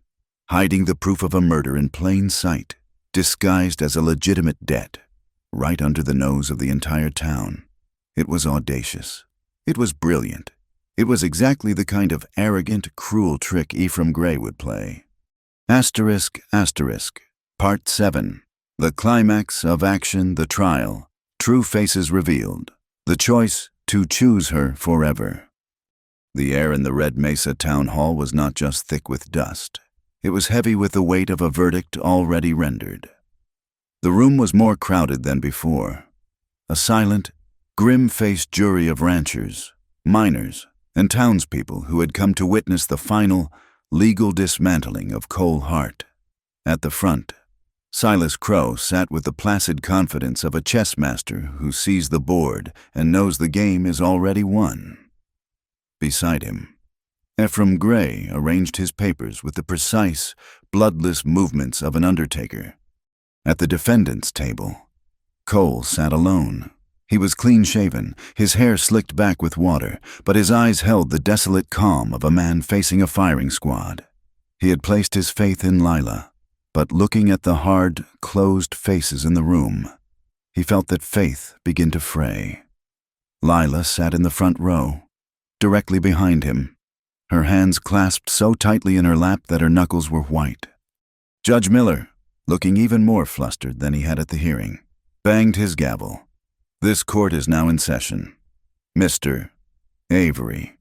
Speaker 1: Hiding the proof of a murder in plain sight, disguised as a legitimate debt, right under the nose of the entire town. It was audacious. It was brilliant. It was exactly the kind of arrogant, cruel trick Ephraim Gray would play. Asterisk, asterisk. Part 7. The climax of action, the trial. True faces revealed. The choice to choose her forever. The air in the Red Mesa town hall was not just thick with dust. It was heavy with the weight of a verdict already rendered. The room was more crowded than before. A silent, grim-faced jury of ranchers, miners, and townspeople who had come to witness the final, legal dismantling of Cole Hart. At the front, Silas Crow sat with the placid confidence of a chess master who sees the board and knows the game is already won. Beside him, Ephraim Gray arranged his papers with the precise, bloodless movements of an undertaker. At the defendant's table, Cole sat alone. He was clean-shaven, his hair slicked back with water, but his eyes held the desolate calm of a man facing a firing squad. He had placed his faith in Lila, but looking at the hard, closed faces in the room, he felt that faith began to fray. Lila sat in the front row, directly behind him, her hands clasped so tightly in her lap that her knuckles were white. Judge Miller, looking even more flustered than he had at the hearing, banged his gavel. This court is now in session. Mr. Avery,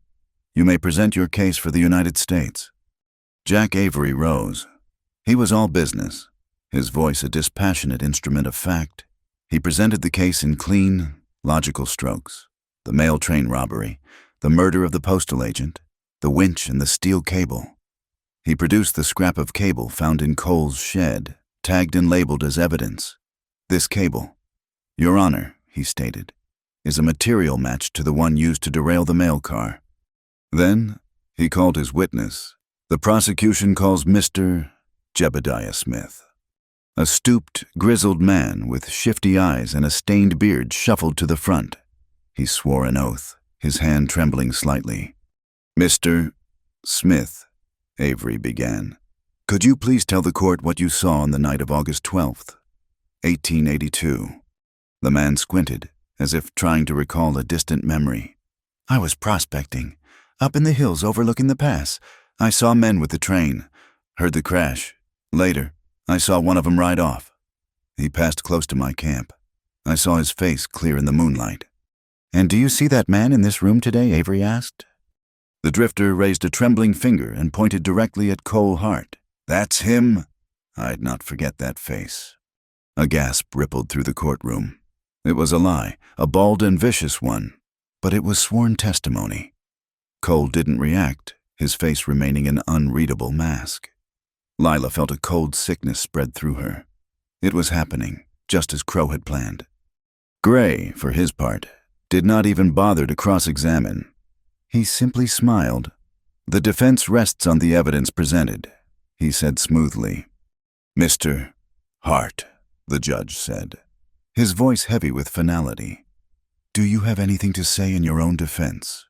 Speaker 1: you may present your case for the United States. Jack Avery rose. He was all business, his voice a dispassionate instrument of fact. He presented the case in clean, logical strokes. The mail train robbery, the murder of the postal agent, the winch and the steel cable. He produced the scrap of cable found in Cole's shed, tagged and labeled as evidence. This cable, Your Honor, he stated, is a material match to the one used to derail the mail car. Then he called his witness. The prosecution calls Mr. Jebediah Smith. A stooped, grizzled man with shifty eyes and a stained beard shuffled to the front. He swore an oath, his hand trembling slightly. Mr. Smith, Avery began, could you please tell the court what you saw on the night of August 12th, 1882? The man squinted, as if trying to recall a distant memory. I was prospecting. Up in the hills overlooking the pass, I saw men with the train. Heard the crash. Later, I saw one of them ride off. He passed close to my camp. I saw his face clear in the moonlight. And do you see that man in this room today? Avery asked. The drifter raised a trembling finger and pointed directly at Cole Hart. That's him? I'd not forget that face. A gasp rippled through the courtroom. It was a lie, a bald and vicious one, but it was sworn testimony. Cole didn't react, his face remaining an unreadable mask. Lila felt a cold sickness spread through her. It was happening, just as Crow had planned. Gray, for his part, did not even bother to cross-examine. He simply smiled. The defense rests on the evidence presented, he said smoothly. Mr. Hart, the judge said, his voice heavy with finality. Do you have anything to say in your own defense?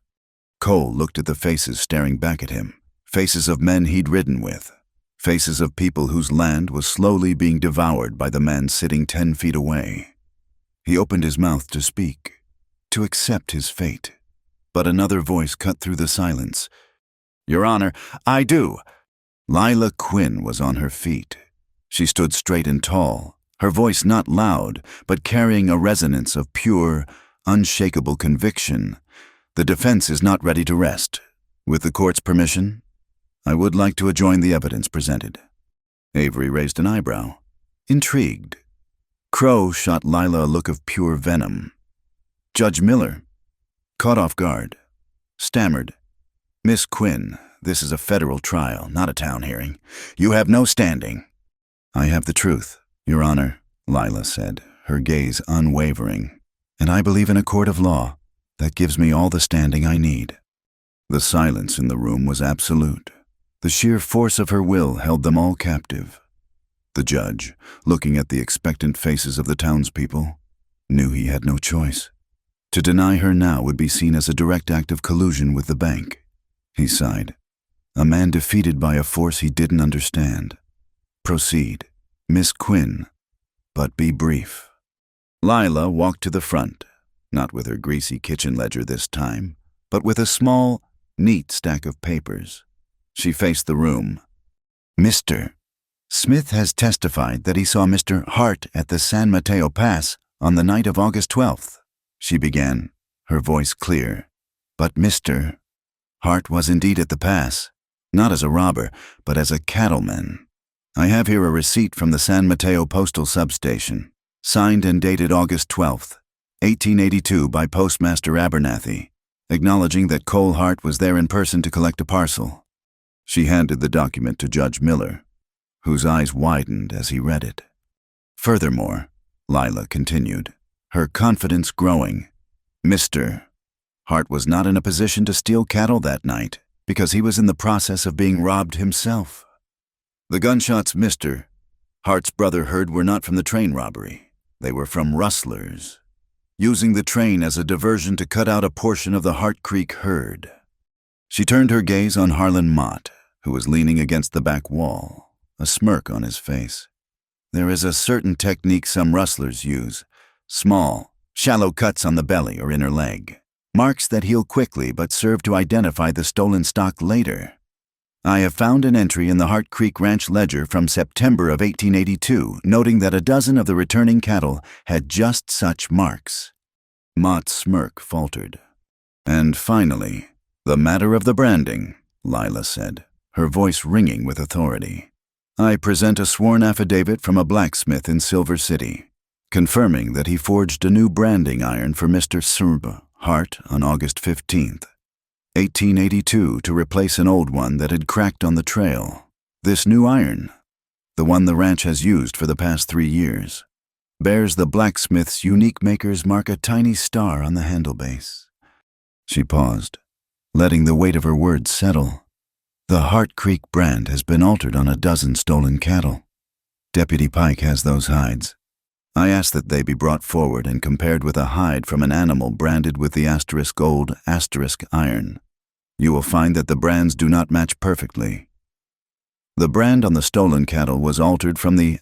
Speaker 1: Cole looked at the faces staring back at him, faces of men he'd ridden with, faces of people whose land was slowly being devoured by the man sitting 10 feet away. He opened his mouth to speak, to accept his fate, but another voice cut through the silence. Your Honor, I do. Lila Quinn was on her feet. She stood straight and tall, her voice not loud, but carrying a resonance of pure, unshakable conviction. The defense is not ready to rest. With the court's permission, I would like to adjoin the evidence presented. Avery raised an eyebrow, intrigued. Crow shot Lila a look of pure venom. Judge Miller, caught off guard, stammered, "Miss Quinn, this is a federal trial, not a town hearing. You have no standing." "I have the truth, Your Honor," Lila said, her gaze unwavering. "And I believe in a court of law that gives me all the standing I need." The silence in the room was absolute. The sheer force of her will held them all captive. The judge, looking at the expectant faces of the townspeople, knew he had no choice. To deny her now would be seen as a direct act of collusion with the bank. He sighed. A man defeated by a force he didn't understand. "Proceed, Miss Quinn, but be brief." Lila walked to the front, not with her greasy kitchen ledger this time, but with a small, neat stack of papers. She faced the room. "Mr. Smith has testified that he saw Mr. Hart at the San Mateo Pass on the night of August 12th, she began, her voice clear. "But Mr. Hart was indeed at the pass, not as a robber, but as a cattleman. I have here a receipt from the San Mateo Postal Substation, signed and dated August 12th, 1882 by Postmaster Abernathy, acknowledging that Cole Hart was there in person to collect a parcel." She handed the document to Judge Miller, whose eyes widened as he read it. "Furthermore," Lila continued, her confidence growing, "Mr. Hart was not in a position to steal cattle that night because he was in the process of being robbed himself. The gunshots Mr. Hart's brother heard were not from the train robbery. They were from rustlers, using the train as a diversion to cut out a portion of the Hart Creek herd." She turned her gaze on Harlan Mott, who was leaning against the back wall, a smirk on his face. "There is a certain technique some rustlers use, small, shallow cuts on the belly or inner leg, marks that heal quickly but serve to identify the stolen stock later. I have found an entry in the Hart Creek Ranch ledger from September of 1882, noting that a dozen of the returning cattle had just such marks." Mott's smirk faltered. "And finally, the matter of the branding," Lila said, her voice ringing with authority. "I present a sworn affidavit from a blacksmith in Silver City, confirming that he forged a new branding iron for Mr. Hart on August 15th, 1882, to replace an old one that had cracked on the trail. This new iron, the one the ranch has used for the past 3 years, bears the blacksmith's unique maker's mark, a tiny star on the handle base." She paused, letting the weight of her words settle. "The Hart Creek brand has been altered on a dozen stolen cattle. Deputy Pike has those hides. I ask that they be brought forward and compared with a hide from an animal branded with the *gold iron. You will find that the brands do not match perfectly. The brand on the stolen cattle was altered from the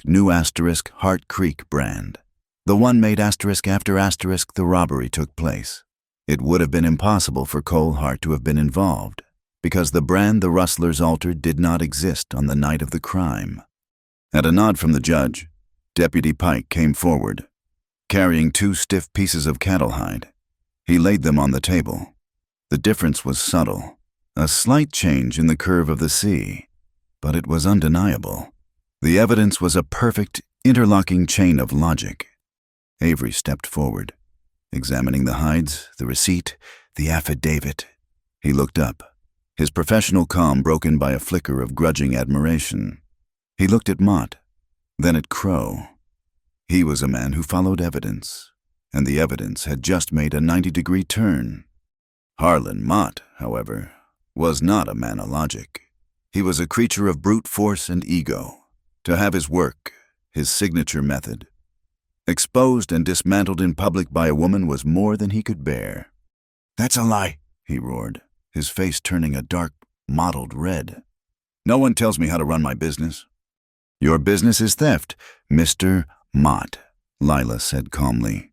Speaker 1: *new Hart Creek brand, the one made * after the robbery took place. It would have been impossible for Cole Hart to have been involved, because the brand the rustlers altered did not exist on the night of the crime." At a nod from the judge, Deputy Pike came forward, carrying 2 stiff pieces of cattle hide. He laid them on the table. The difference was subtle, a slight change in the curve of the sea, but it was undeniable. The evidence was a perfect, interlocking chain of logic. Avery stepped forward, examining the hides, the receipt, the affidavit. He looked up, his professional calm broken by a flicker of grudging admiration. He looked at Mott, then at Crow. He was a man who followed evidence, and the evidence had just made a 90-degree turn. Harlan Mott, however, was not a man of logic. He was a creature of brute force and ego. To have his work, his signature method, exposed and dismantled in public by a woman was more than he could bear. "That's a lie," he roared, his face turning a dark, mottled red. "No one tells me how to run my business." "Your business is theft, Mr. Mott," Lila said calmly.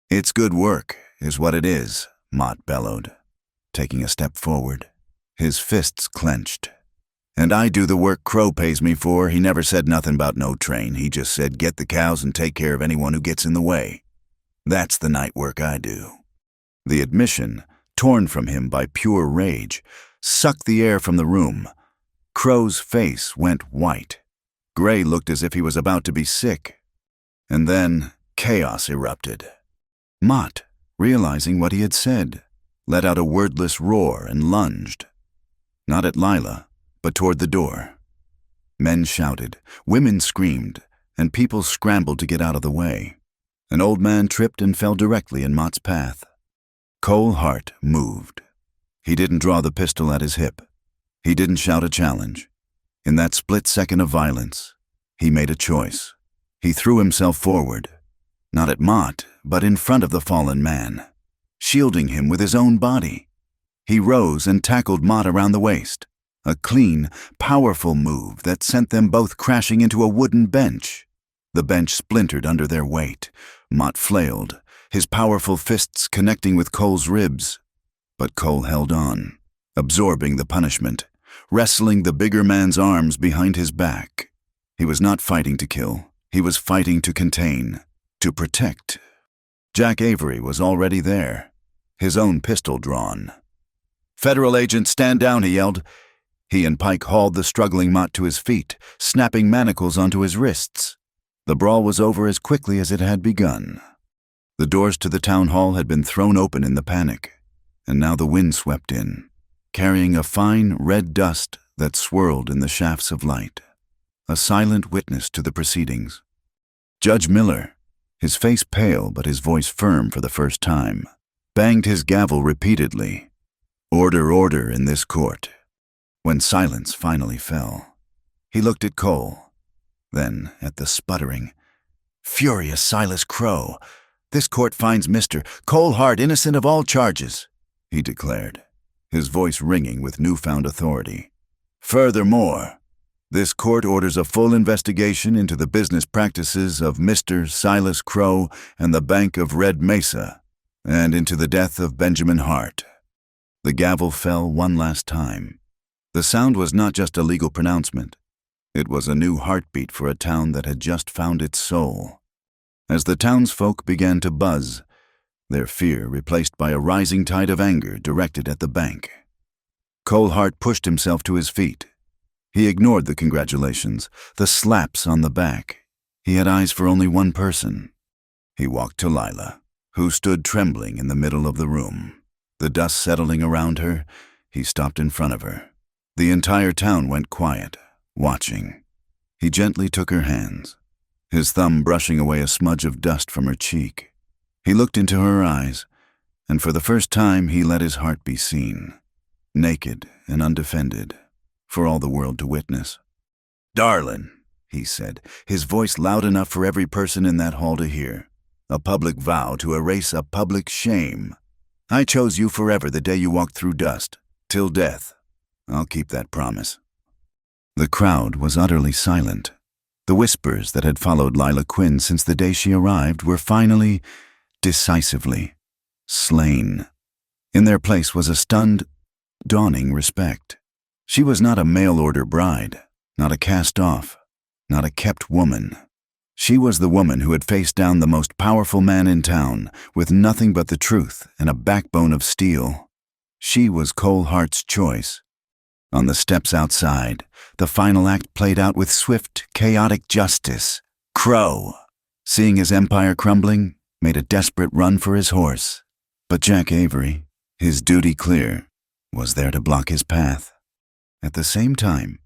Speaker 1: "It's good work, is what it is," Mott bellowed, taking a step forward, his fists clenched. "And I do the work Crow pays me for. He never said nothing about no train. He just said get the cows and take care of anyone who gets in the way. That's the night work I do." The admission torn from him by pure rage, sucked the air from the room. Crow's face went white. Gray looked as if he was about to be sick. And then chaos erupted. Mott, realizing what he had said, let out a wordless roar and lunged. Not at Lila, but toward the door. Men shouted, women screamed, and people scrambled to get out of the way. An old man tripped and fell directly in Mott's path. Cole Hart moved. He didn't draw the pistol at his hip. He didn't shout a challenge. In that split second of violence, he made a choice. He threw himself forward, not at Mott, but in front of the fallen man, shielding him with his own body. He rose and tackled Mott around the waist, a clean, powerful move that sent them both crashing into a wooden bench. The bench splintered under their weight. Mott flailed, his powerful fists connecting with Cole's ribs. But Cole held on, absorbing the punishment, wrestling the bigger man's arms behind his back. He was not fighting to kill. He was fighting to contain, to protect. Jack Avery was already there, his own pistol drawn. "Federal agents, stand down," he yelled. He and Pike hauled the struggling Mott to his feet, snapping manacles onto his wrists. The brawl was over as quickly as it had begun. The doors to the town hall had been thrown open in the panic, and now the wind swept in, carrying a fine red dust that swirled in the shafts of light, a silent witness to the proceedings. Judge Miller, his face pale but his voice firm for the first time, banged his gavel repeatedly. "Order, order in this court." When silence finally fell, he looked at Cole, then at the sputtering, furious Silas Crow. "This court finds Mr. Cole Hart innocent of all charges," he declared, his voice ringing with newfound authority. "Furthermore, this court orders a full investigation into the business practices of Mr. Silas Crow and the Bank of Red Mesa, and into the death of Benjamin Hart." The gavel fell one last time. The sound was not just a legal pronouncement. It was a new heartbeat for a town that had just found its soul. As the townsfolk began to buzz, their fear replaced by a rising tide of anger directed at the bank. Cole Hart pushed himself to his feet. He ignored the congratulations, the slaps on the back. He had eyes for only one person. He walked to Lila, who stood trembling in the middle of the room. The dust settling around her, he stopped in front of her. The entire town went quiet, watching. He gently took her hands, his thumb brushing away a smudge of dust from her cheek. He looked into her eyes, and for the first time he let his heart be seen, naked and undefended, for all the world to witness. "Darlin," he said, his voice loud enough for every person in that hall to hear, a public vow to erase a public shame. "I chose you forever the day you walked through dust, till death. I'll keep that promise." The crowd was utterly silent. The whispers that had followed Lila Quinn since the day she arrived were finally, decisively, slain. In their place was a stunned, dawning respect. She was not a mail-order bride, not a cast-off, not a kept woman. She was the woman who had faced down the most powerful man in town with nothing but the truth and a backbone of steel. She was Cole Hart's choice. On the steps outside, the final act played out with swift, chaotic justice. Crow, seeing his empire crumbling, made a desperate run for his horse. But Jack Avery, his duty clear, was there to block his path. At the same time,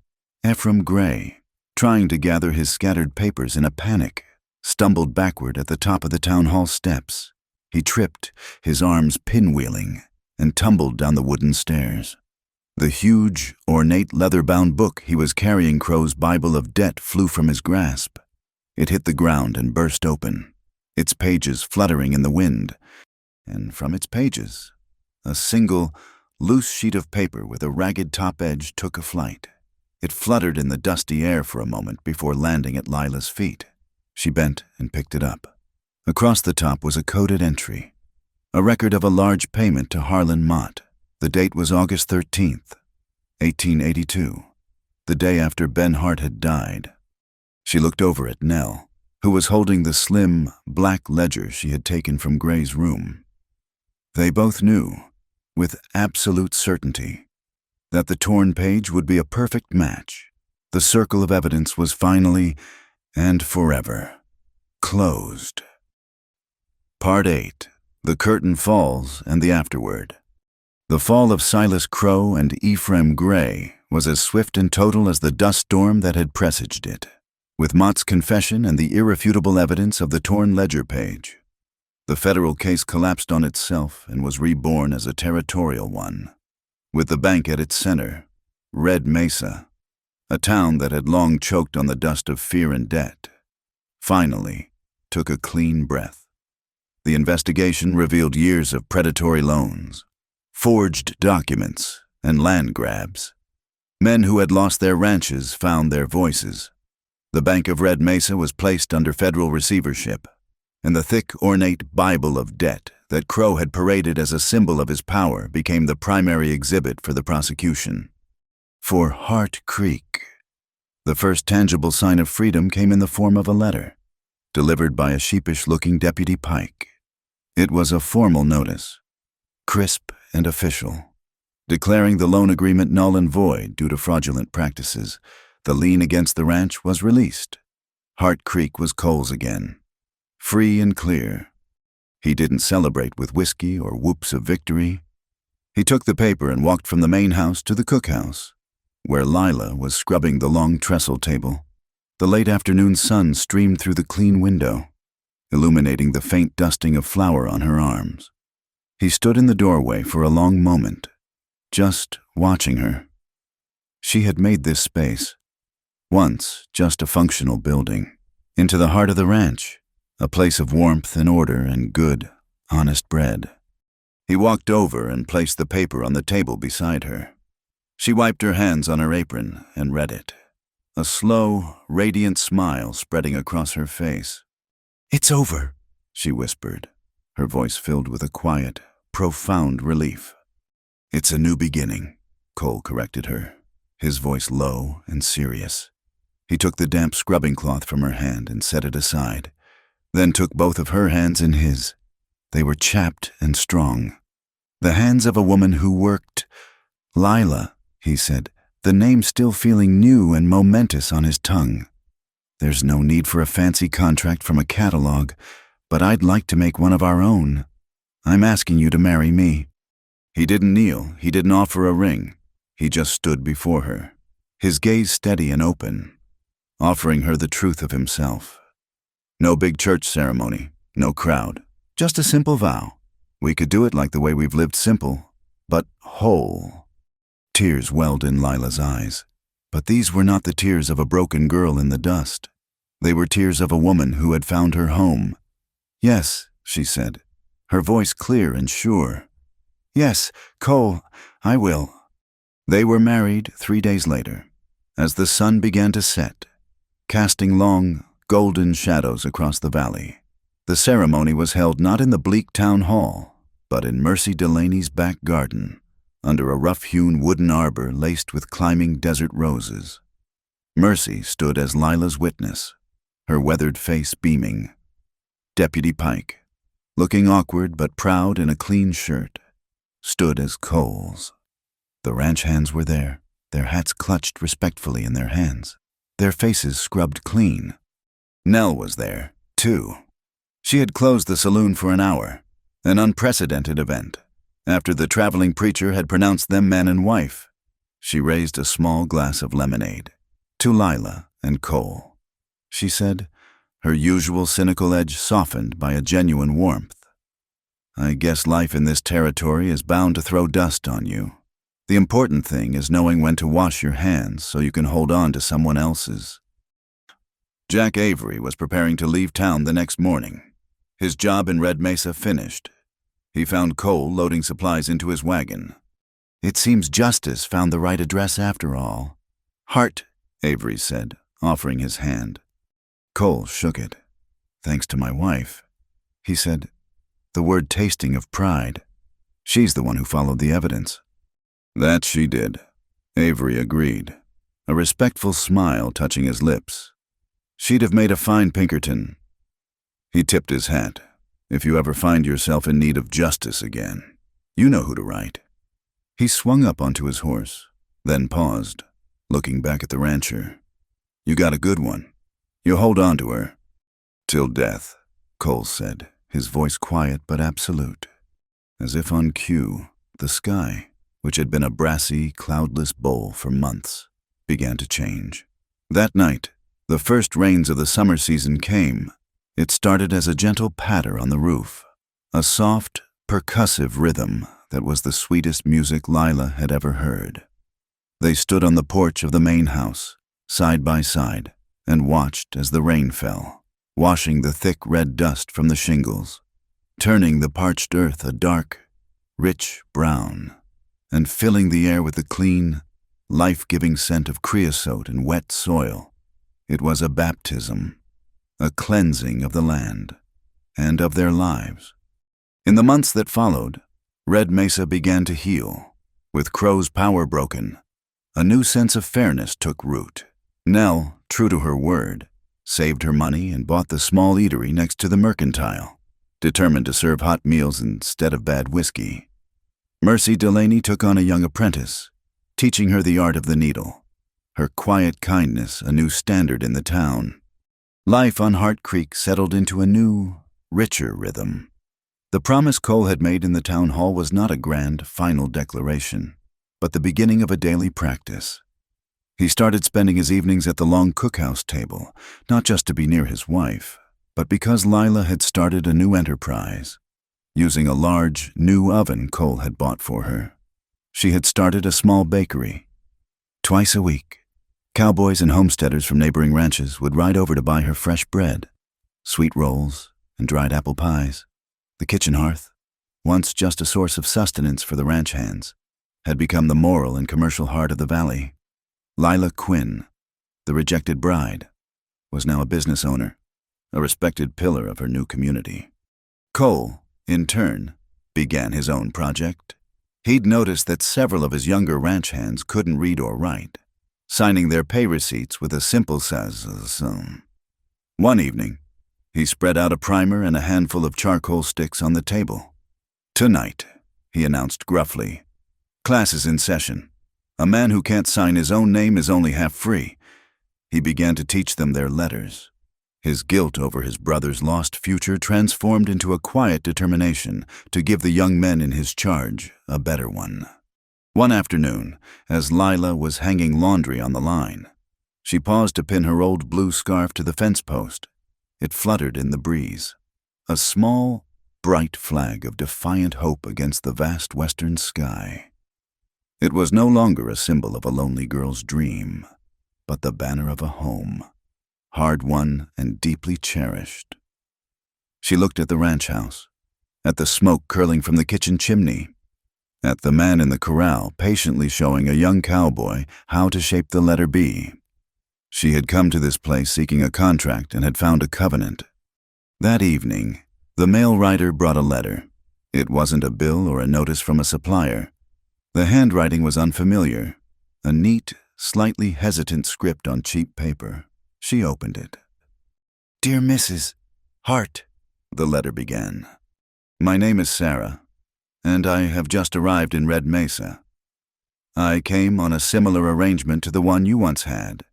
Speaker 1: Ephraim Gray, trying to gather his scattered papers in a panic, stumbled backward at the top of the town hall steps. He tripped, his arms pinwheeling, and tumbled down the wooden stairs. The huge, ornate leather-bound book he was carrying, Crow's Bible of Debt, flew from his grasp. It hit the ground and burst open, its pages fluttering in the wind, and from its pages, a single, loose sheet of paper with a ragged top edge took a flight. It fluttered in the dusty air for a moment before landing at Lila's feet. She bent and picked it up. Across the top was a coded entry, a record of a large payment to Harlan Mott. The date was August 13th, 1882, the day after Ben Hart had died. She looked over at Nell, who was holding the slim, black ledger she had taken from Gray's room. They both knew, with absolute certainty that the torn page would be a perfect match. The circle of evidence was finally and forever closed. Part 8. The Curtain Falls and the Afterword. The fall of Silas Crow and Ephraim Gray was as swift and total as the dust storm that had presaged it. With Mott's confession and the irrefutable evidence of the torn ledger page, the federal case collapsed on itself and was reborn as a territorial one. With the bank at its center, Red Mesa, a town that had long choked on the dust of fear and debt, finally took a clean breath. The investigation revealed years of predatory loans, forged documents, and land grabs. Men who had lost their ranches found their voices. The Bank of Red Mesa was placed under federal receivership, and the thick, ornate Bible of debt that Crow had paraded as a symbol of his power became the primary exhibit for the prosecution. For Hart Creek, the first tangible sign of freedom came in the form of a letter, delivered by a sheepish-looking Deputy Pike. It was a formal notice, crisp and official, declaring the loan agreement null and void due to fraudulent practices. The lien against the ranch was released. Hart Creek was Cole's again, free and clear. He didn't celebrate with whiskey or whoops of victory. He took the paper and walked from the main house to the cookhouse, where Lila was scrubbing the long trestle table. The late afternoon sun streamed through the clean window, illuminating the faint dusting of flour on her arms. He stood in the doorway for a long moment, just watching her. She had made this space, once just a functional building, into the heart of the ranch, a place of warmth and order and good, honest bread. He walked over and placed the paper on the table beside her. She wiped her hands on her apron and read it, a slow, radiant smile spreading across her face. "It's over," she whispered, her voice filled with a quiet, profound relief. "It's a new beginning," Cole corrected her, his voice low and serious. He took the damp scrubbing cloth from her hand and set it aside, then took both of her hands in his. They were chapped and strong, the hands of a woman who worked. "Lila," he said, the name still feeling new and momentous on his tongue. "There's no need for a fancy contract from a catalog, but I'd like to make one of our own. I'm asking you to marry me." He didn't kneel, he didn't offer a ring. He just stood before her, his gaze steady and open, offering her the truth of himself. No big church ceremony, no crowd, just a simple vow. We could do it like the way we've lived, simple, but whole. Tears welled in Lila's eyes, but these were not the tears of a broken girl in the dust. They were tears of a woman who had found her home. "Yes," she said, her voice clear and sure. "Yes, Cole, I will." They were married 3 days later, as the sun began to set, casting long, golden shadows across the valley. The ceremony was held not in the bleak town hall, but in Mercy Delaney's back garden, under a rough-hewn wooden arbor laced with climbing desert roses. Mercy stood as Lila's witness, her weathered face beaming. Deputy Pike, looking awkward but proud in a clean shirt, stood as Cole's. The ranch hands were there, their hats clutched respectfully in their hands, their faces scrubbed clean. Nell was there, too. She had closed the saloon for an hour, an unprecedented event. After the traveling preacher had pronounced them man and wife, she raised a small glass of lemonade to Lila and Cole. She said, her usual cynical edge softened by a genuine warmth. "I guess life in this territory is bound to throw dust on you. The important thing is knowing when to wash your hands so you can hold on to someone else's." Jack Avery was preparing to leave town the next morning, his job in Red Mesa finished. He found Cole loading supplies into his wagon. "It seems justice found the right address after all." "Hart," Avery said, offering his hand. Cole shook it. "Thanks to my wife," he said, the word tasting of pride. "She's the one who followed the evidence." "That she did," Avery agreed, a respectful smile touching his lips. "She'd have made a fine Pinkerton." He tipped his hat. "If you ever find yourself in need of justice again, you know who to write." He swung up onto his horse, then paused, looking back at the rancher. "You got a good one. You hold on to her." "Till death," Cole said, his voice quiet but absolute. As if on cue, the sky, which had been a brassy, cloudless bowl for months, began to change. That night, the first rains of the summer season came. It started as a gentle patter on the roof, a soft, percussive rhythm that was the sweetest music Lila had ever heard. They stood on the porch of the main house, side by side, and watched as the rain fell, washing the thick red dust from the shingles, turning the parched earth a dark, rich brown, and filling the air with the clean, life-giving scent of creosote and wet soil. It was a baptism, a cleansing of the land, and of their lives. In the months that followed, Red Mesa began to heal. With Crow's power broken, a new sense of fairness took root. Nell, true to her word, saved her money and bought the small eatery next to the mercantile, determined to serve hot meals instead of bad whiskey. Mercy Delaney took on a young apprentice, teaching her the art of the needle, her quiet kindness a new standard in the town. Life on Hart Creek settled into a new, richer rhythm. The promise Cole had made in the town hall was not a grand, final declaration, but the beginning of a daily practice. He started spending his evenings at the long cookhouse table, not just to be near his wife, but because Lila had started a new enterprise. Using a large, new oven Cole had bought for her, she had started a small bakery. Twice a week, cowboys and homesteaders from neighboring ranches would ride over to buy her fresh bread, sweet rolls, and dried apple pies. The kitchen hearth, once just a source of sustenance for the ranch hands, had become the moral and commercial heart of the valley. Lila Quinn, the rejected bride, was now a business owner, a respected pillar of her new community. Cole, in turn, began his own project. He'd noticed that several of his younger ranch hands couldn't read or write, signing their pay receipts with a simple "sum." One evening, he spread out a primer and a handful of charcoal sticks on the table. "Tonight," he announced gruffly, "class is in session. A man who can't sign his own name is only half free." He began to teach them their letters. His guilt over his brother's lost future transformed into a quiet determination to give the young men in his charge a better one. One afternoon, as Lila was hanging laundry on the line, she paused to pin her old blue scarf to the fence post. It fluttered in the breeze, a small, bright flag of defiant hope against the vast western sky. It was no longer a symbol of a lonely girl's dream, but the banner of a home, hard-won and deeply cherished. She looked at the ranch house, at the smoke curling from the kitchen chimney, at the man in the corral patiently showing a young cowboy how to shape the letter B. She had come to this place seeking a contract and had found a covenant. That evening, the mail rider brought a letter. It wasn't a bill or a notice from a supplier. The handwriting was unfamiliar, a neat, slightly hesitant script on cheap paper. She opened it. "Dear Mrs. Hart," the letter began. "My name is Sarah, and I have just arrived in Red Mesa. I came on a similar arrangement to the one you once had.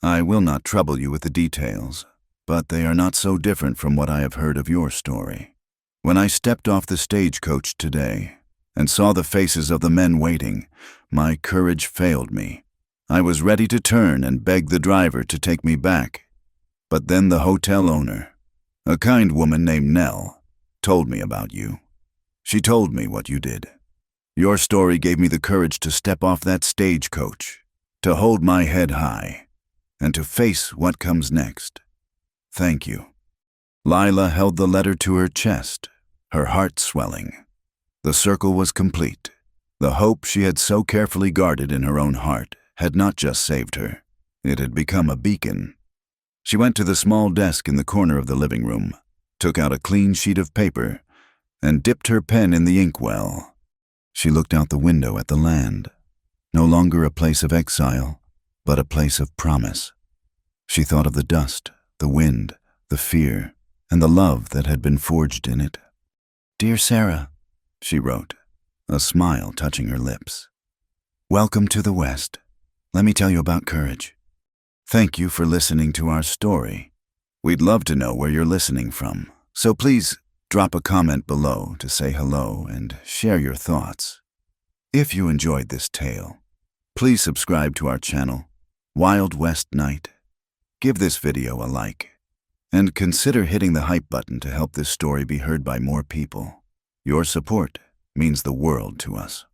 Speaker 1: I will not trouble you with the details, but they are not so different from what I have heard of your story. When I stepped off the stagecoach today and saw the faces of the men waiting, my courage failed me. I was ready to turn and beg the driver to take me back. But then the hotel owner, a kind woman named Nell, told me about you. She told me what you did. Your story gave me the courage to step off that stagecoach, to hold my head high, and to face what comes next. Thank you." Lila held the letter to her chest, her heart swelling. The circle was complete. The hope she had so carefully guarded in her own heart had not just saved her, it had become a beacon. She went to the small desk in the corner of the living room, took out a clean sheet of paper, and dipped her pen in the inkwell. She looked out the window at the land, no longer a place of exile, but a place of promise. She thought of the dust, the wind, the fear, and the love that had been forged in it. "Dear Sarah," she wrote, a smile touching her lips. Welcome to the West. Let me tell you about courage. Thank you for listening to our story. We'd love to know where you're listening from, so please drop a comment below to say hello and share your thoughts. If you enjoyed this tale, please subscribe to our channel, Wild West Night. Give this video a like, and consider hitting the hype button to help this story be heard by more people. Your support means the world to us.